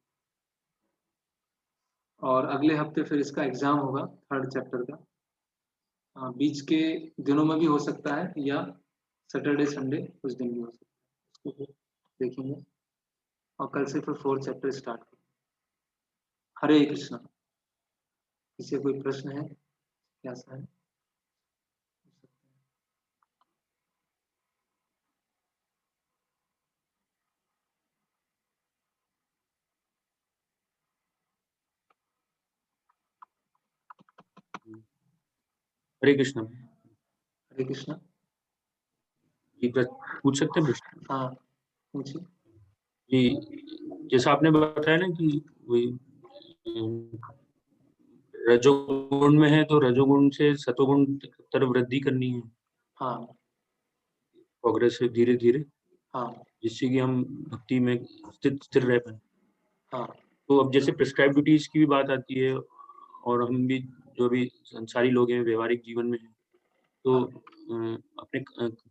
Speaker 1: और अगले हफ्ते फिर इसका एग्जाम होगा 3rd चैप्टर का। बीच के दिनों में भी हो सकता है या सैटरडे संडे कुछ दिन भी हो सकता है, उसको फिर देखेंगे। और कल से फिर 4th चैप्टर स्टार्ट करेंगे। हरे कृष्णा। किसी का कोई प्रश्न है? क्या सा है?
Speaker 4: हरे कृष्ण।
Speaker 1: हरे कृष्णा।
Speaker 4: जी पूछ सकते हैं प्रश्न?
Speaker 1: हाँ पूछिए।
Speaker 4: जी जैसा आपने बताया ना कि वही रजोगुण में है तो रजोगुण से सतोगुण की तरफ वृद्धि करनी है,
Speaker 1: हाँ
Speaker 4: प्रोग्रेस धीरे धीरे,
Speaker 1: हाँ
Speaker 4: जिससे कि हम भक्ति में स्थिर रह पाए।
Speaker 1: हाँ
Speaker 4: तो अब जैसे प्रिस्क्राइब ड्यूटीज की भी बात आती है, और हम भी जो भी संसारी लोग हैं व्यवहारिक जीवन में हैं, तो अपने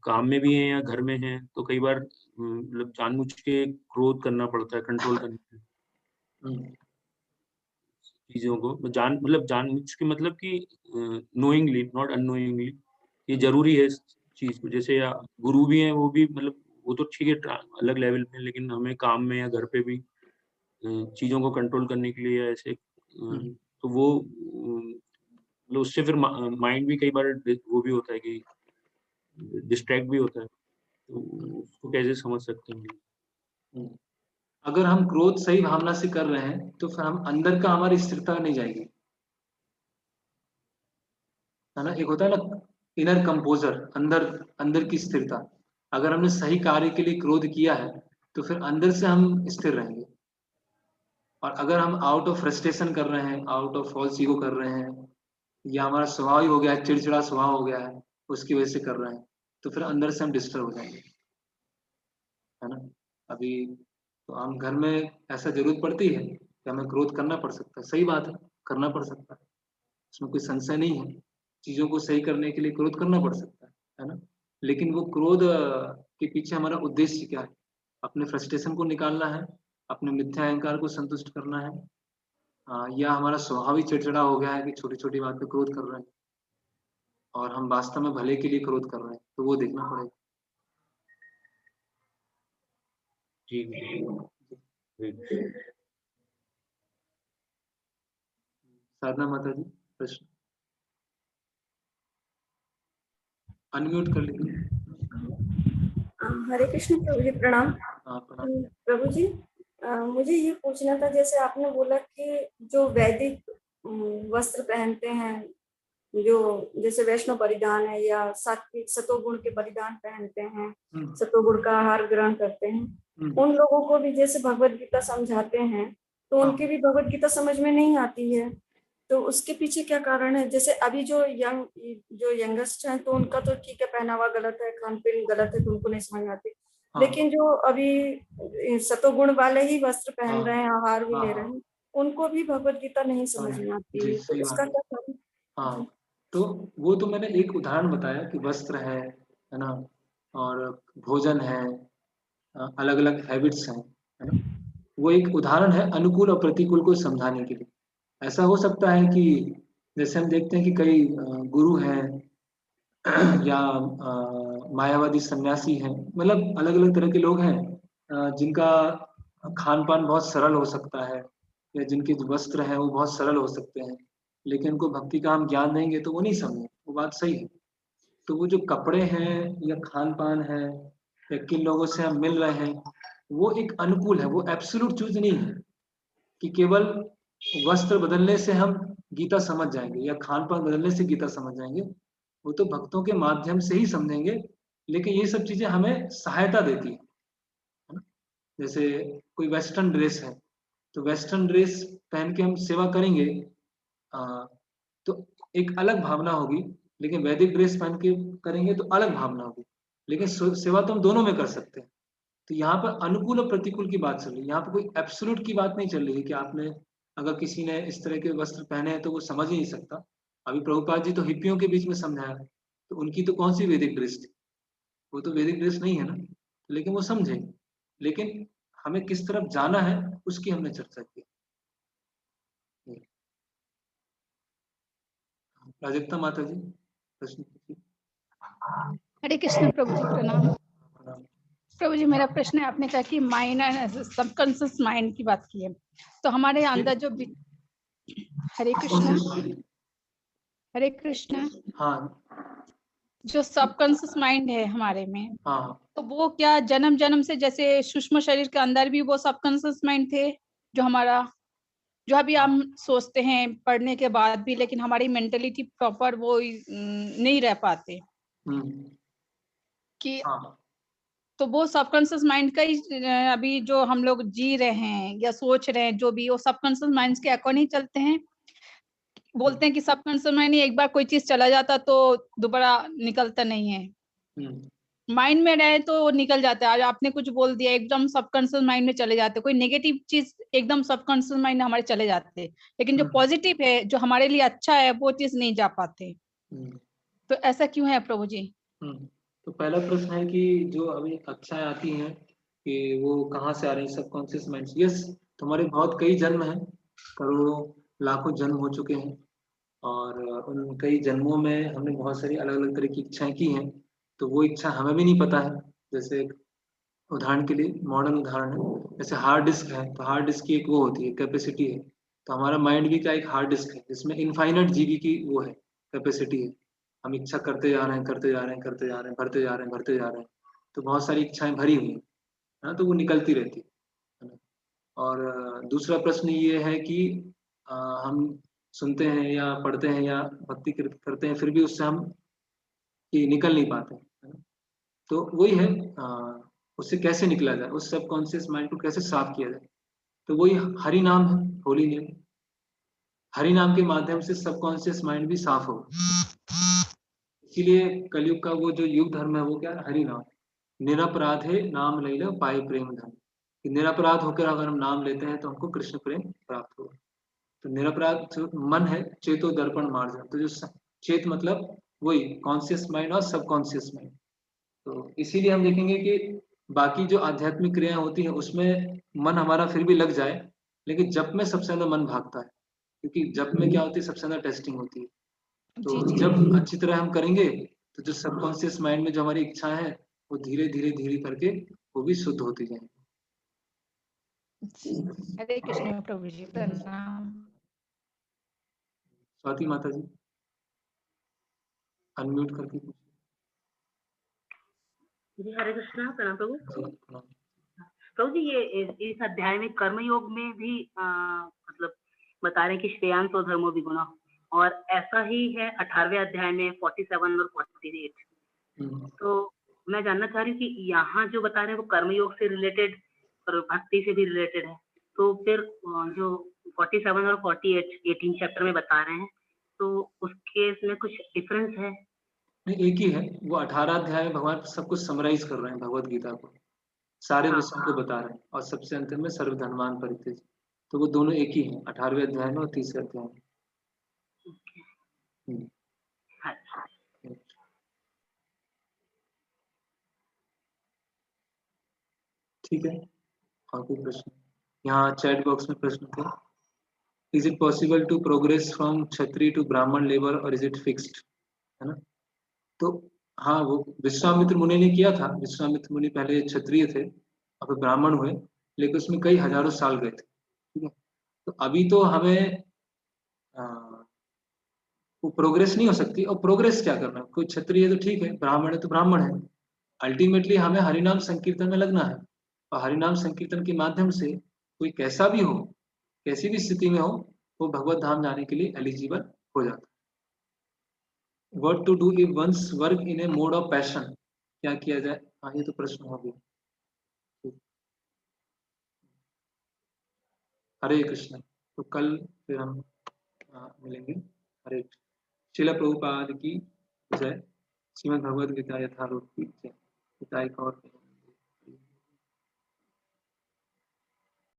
Speaker 4: काम में भी हैं या घर में हैं, तो कई बार मतलब जानबूझ के क्रोध करना पड़ता है, कंट्रोल करना है
Speaker 1: हम्म,
Speaker 4: चीज़ों को। मतलब जानबूझ के, मतलब कि नोइंगली नॉट अननोइंगली, ये ज़रूरी है इस चीज़ को। जैसे गुरु भी हैं, वो भी मतलब वो तो ठीक है अलग लेवल पे, लेकिन हमें काम में या घर पे भी चीज़ों को कंट्रोल करने के लिए या ऐसे तो वो मतलब उससे फिर माइंड भी कई बार वो भी होता है कि डिस्ट्रैक्ट भी होता है, तो उसको कैसे समझ सकते हैं?
Speaker 1: हम्म। अगर हम क्रोध सही भावना से कर रहे हैं तो फिर हम अंदर का हमारी स्थिरता नहीं जाएगी, है ना। एक होता है ना इनर कंपोजर, अंदर अंदर की स्थिरता। अगर हमने सही कार्य के लिए क्रोध किया है तो फिर अंदर से हम स्थिर रहेंगे। और अगर हम आउट ऑफ फ्रस्ट्रेशन कर रहे हैं, आउट ऑफ फॉल्स ईगो कर रहे हैं, या हमारा स्वभाव ही हो गया है, चिड़चिड़ा स्वभाव हो गया है, उसकी वजह से कर रहे हैं, तो फिर अंदर से हम डिस्टर्ब हो जाएंगे, है ना। अभी तो हम घर में ऐसा जरूरत पड़ती है कि हमें क्रोध करना पड़ सकता है, सही बात है, करना पड़ सकता है, उसमें कोई संशय नहीं है। चीजों को सही करने के लिए क्रोध करना पड़ सकता है ना। लेकिन वो क्रोध के पीछे हमारा उद्देश्य क्या है? अपने फ्रस्ट्रेशन को निकालना है, अपने मिथ्या अहंकार को संतुष्ट करना है, या हमारा स्वभाव ही चिड़चिड़ा हो गया है कि छोटी छोटी बात पे क्रोध कर रहे हैं और हम वास्तव में भले के लिए क्रोध कर रहे हैं, तो वो देखना पड़ेगा।
Speaker 4: जी
Speaker 1: साधना माता जी, प्रश्न अनम्यूट कर लीजिए।
Speaker 5: हरे कृष्ण प्रभु जी, प्रणाम।
Speaker 1: हाँ प्रणाम।
Speaker 5: प्रभु जी, मुझे ये पूछना था, जैसे आपने बोला कि जो वैदिक वस्त्र पहनते हैं, जो जैसे वैष्णव परिधान है या सात्विक सतोगुण के परिधान पहनते हैं, सतोगुण का आहार ग्रहण करते हैं, उन लोगों को भी जैसे भगवत गीता समझाते हैं तो उनकी भी भगवत गीता समझ में नहीं आती है, तो उसके पीछे क्या कारण है? जैसे अभी जो यंगस्ट हैं तो उनका तो ठीक है, पहनावा गलत है, खान पीन गलत है, तो उनको नहीं समझ में आती। लेकिन जो अभी सतोगुण वाले ही वस्त्र पहन रहे हैं, आहार भी ले रहे हैं, उनको भी भगवत गीता नहीं समझ में आती है, तो इसका क्या कारण?
Speaker 1: हाँ, तो वो तो मैंने एक उदाहरण बताया कि वस्त्र है ना, और भोजन है, अलग अलग हैबिट्स हैं, है ना। वो एक उदाहरण है अनुकूल और प्रतिकूल को समझाने के लिए। ऐसा हो सकता है कि जैसे हम देखते हैं कि कई गुरु हैं या मायावादी सन्यासी हैं, मतलब अलग अलग तरह के लोग हैं जिनका खान पान बहुत सरल हो सकता है, या जिनके जो वस्त्र हैं वो बहुत सरल हो सकते हैं, लेकिन उनको भक्ति का हम ज्ञान देंगे तो वो नहीं समझे, वो बात सही है। तो वो जो कपड़े हैं या खान पान है या किन लोगों से हम मिल रहे हैं, वो एक अनुकूल है, वो एब्सोल्यूट चीज नहीं है कि केवल वस्त्र बदलने से हम गीता समझ जाएंगे या खान पान बदलने से गीता समझ जाएंगे। वो तो भक्तों के माध्यम से ही समझेंगे, लेकिन ये सब चीजें हमें सहायता देती है ना। जैसे कोई वेस्टर्न ड्रेस है, तो वेस्टर्न ड्रेस पहन के हम सेवा करेंगे, तो एक अलग भावना होगी, लेकिन वैदिक ड्रेस पहन के करेंगे तो अलग भावना होगी, लेकिन सेवा तो हम दोनों में कर सकते हैं। तो यहाँ पर अनुकूल और प्रतिकूल की बात चल रही है, यहाँ पर कोई एब्सोल्यूट की बात नहीं चल रही है कि आपने अगर किसी ने इस तरह के वस्त्र पहने हैं तो वो समझ ही नहीं सकता। अभी प्रभुपाद जी तो हिप्पियों के बीच में समझाया, तो उनकी तो कौन सी वैदिक ड्रेस थी, वो तो वैदिक ड्रेस नहीं है ना, लेकिन वो समझे, लेकिन हमें किस तरफ जाना है उसकी हमने चर्चा की। प्राजक्ता माता जी प्रश्न पूछिए।
Speaker 6: हरे कृष्ण प्रभु जी, प्रणाम। प्रभु जी, मेरा प्रश्न है, आपने कहा कि माइंड एंड सबकॉन्शियस माइंड की बात की है, तो हमारे अंदर जो हरे कृष्ण, हरे कृष्ण,
Speaker 1: हाँ
Speaker 6: जो सबकॉन्शियस माइंड है हमारे में,
Speaker 1: हाँ
Speaker 6: तो वो क्या जन्म जन्म से, जैसे सूक्ष्म शरीर के अंदर भी वो सबकॉन्शियस माइंड थे, जो हमारा, जो अभी हम सोचते हैं पढ़ने के बाद भी, लेकिन हमारी मेंटेलिटी प्रॉपर वो नहीं रह पाते कि,
Speaker 1: हाँ
Speaker 6: तो वो सबकॉन्शियस माइंड का ही अभी जो हम लोग जी रहे हैं या सोच रहे हैं, जो भी वो सबकॉन्शियस माइंड के अकॉर्डिंग चलते हैं। बोलते हैं कि सबकॉन्शियस माइंड एक बार कोई चीज चला जाता तो दोबारा निकलता नहीं है, माइंड में रहे तो वो निकल जाता है। आज आपने कुछ बोल दिया, एकदम सबकॉन्शियस माइंड में चले जाते, कोई नेगेटिव चीज एकदम सबकॉन्शियस माइंड हमारे चले जाते, लेकिन जो पॉजिटिव है, जो हमारे लिए अच्छा है, वो चीज नहीं जा पाते। तो ऐसा क्यों है प्रभु जी?
Speaker 1: तो पहला प्रश्न है कि जो अभी कक्षाएं आती हैं कि वो कहाँ से आ रही हैं, सबकॉन्शियस माइंड। यस, तुम्हारे बहुत कई जन्म हैं, करोड़ों लाखों जन्म हो चुके हैं, और उन कई जन्मों में हमने बहुत सारी अलग अलग तरह की इच्छाएं की हैं, तो वो इच्छा हमें भी नहीं पता है। जैसे एक उदाहरण के लिए, मॉडर्न उदाहरण है, जैसे हार्ड डिस्क है, तो हार्ड डिस्क की एक वो होती है, कैपेसिटी है। तो हमारा माइंड भी क्या एक हार्ड डिस्क है, जिसमें इनफाइनाइट जीबी की वो है, कैपेसिटी है। हम इच्छा करते जा रहे हैं, करते जा रहे हैं, करते जा रहे हैं, भरते जा रहे हैं, भरते जा रहे हैं, तो बहुत सारी इच्छाएं भरी हुई हैं, है ना, तो वो निकलती रहती है ना। और दूसरा प्रश्न ये है कि हम सुनते हैं या पढ़ते हैं या भक्ति करते हैं, फिर भी उससे हम कि निकल नहीं पाते, है ना। तो वही है, उससे कैसे निकला जाए, उस सबकॉन्शियस माइंड को कैसे साफ किया जाए, तो वही हरि नाम है, होली नेम। हरि नाम के माध्यम से सबकॉन्शियस माइंड भी साफ हो। इसीलिए कलयुग का वो जो युग धर्म है वो क्या है, हरि नाम। निरपराध है नाम ले लो पाए प्रेम धन, कि निरपराध होकर अगर हम नाम लेते हैं तो हमको कृष्ण प्रेम प्राप्त होगा। तो निरपराध जो मन है, चेतो दर्पण मार्जन, तो जो चेत मतलब वही कॉन्शियस माइंड और सबकॉन्शियस माइंड। तो इसीलिए हम देखेंगे कि बाकी जो आध्यात्मिक क्रियाएं होती हैं उसमें मन हमारा फिर भी लग जाए, लेकिन जप में सबसे ज्यादा मन भागता है, क्योंकि जप में क्या होती है, सबसे ज्यादा टेस्टिंग होती है। तो
Speaker 6: जी जी।
Speaker 1: जब अच्छी तरह हम करेंगे तो जो सबकॉन्शियस माइंड में जो हमारी इच्छाएं हैं वो धीरे धीरे धीरे करके वो भी शुद्ध होती जाएंगी।
Speaker 6: हरे कृष्ण प्रभु जी, प्रणाम।
Speaker 1: स्वाति माता जी अनम्यूट करके पूछिए।
Speaker 7: जी हरे कृष्णा, प्रणाम प्रभु।
Speaker 1: प्रणाम।
Speaker 7: प्रभु जी, ये इस अध्याय में कर्मयोग में भी मतलब बता रहे हैं कि श्रेयांस और धर्मो विगुणा, और ऐसा ही है 18वें अध्याय में 47 और 48। तो मैं जानना चाह रही हूँ कि यहाँ जो बता रहे हैं वो कर्मयोग से रिलेटेड और भक्ति से भी रिलेटेड है, तो फिर जो 47 और 48 18 चैप्टर में बता रहे हैं, तो उसके इसमें कुछ डिफरेंस है?
Speaker 1: नहीं, एक ही है, वो 18 अध्याय भगवान सब कुछ समराइज कर रहे हैं, भगवत गीता को सारे विषयों को बता रहे हैं, और सबसे अंत में सर्वधर्मान परित्यज, तो वो दोनों एक ही है 18वें अध्याय में और 30वें अध्याय में। ठीक है, और कोई प्रश्न? यहाँ चैट बॉक्स में प्रश्न थे, is it possible to progress from Kshatriya to Brahmin level और इज इट फिक्स्ड, है ना। तो हाँ, वो विश्वामित्र मुनि ने किया था। विश्वामित्र मुनि पहले क्षत्रिय थे, अब ब्राह्मण हुए, लेकिन उसमें कई हजारों साल गए थे, ठीक है। तो अभी तो हमें वो प्रोग्रेस नहीं हो सकती, और प्रोग्रेस क्या करना है, कोई क्षत्रिय है तो ठीक है, ब्राह्मण है तो ब्राह्मण है, अल्टीमेटली हमें हरिनाम संकीर्तन में लगना है, और हरिनाम संकीर्तन के माध्यम से कोई कैसा भी हो, कैसी भी स्थिति में हो, वो भगवत धाम जाने के लिए एलिजिबल हो जाता है। What to do if one's work in a mode of passion, क्या किया जाए? हाँ, ये तो प्रश्न हो गया। हरे कृष्ण। तो कल फिर हम मिलेंगे। हरे कृष्ण। श्रील प्रभुपाद की जय। श्रीमद् भगवद गीता यथारूप की जय। हिताय और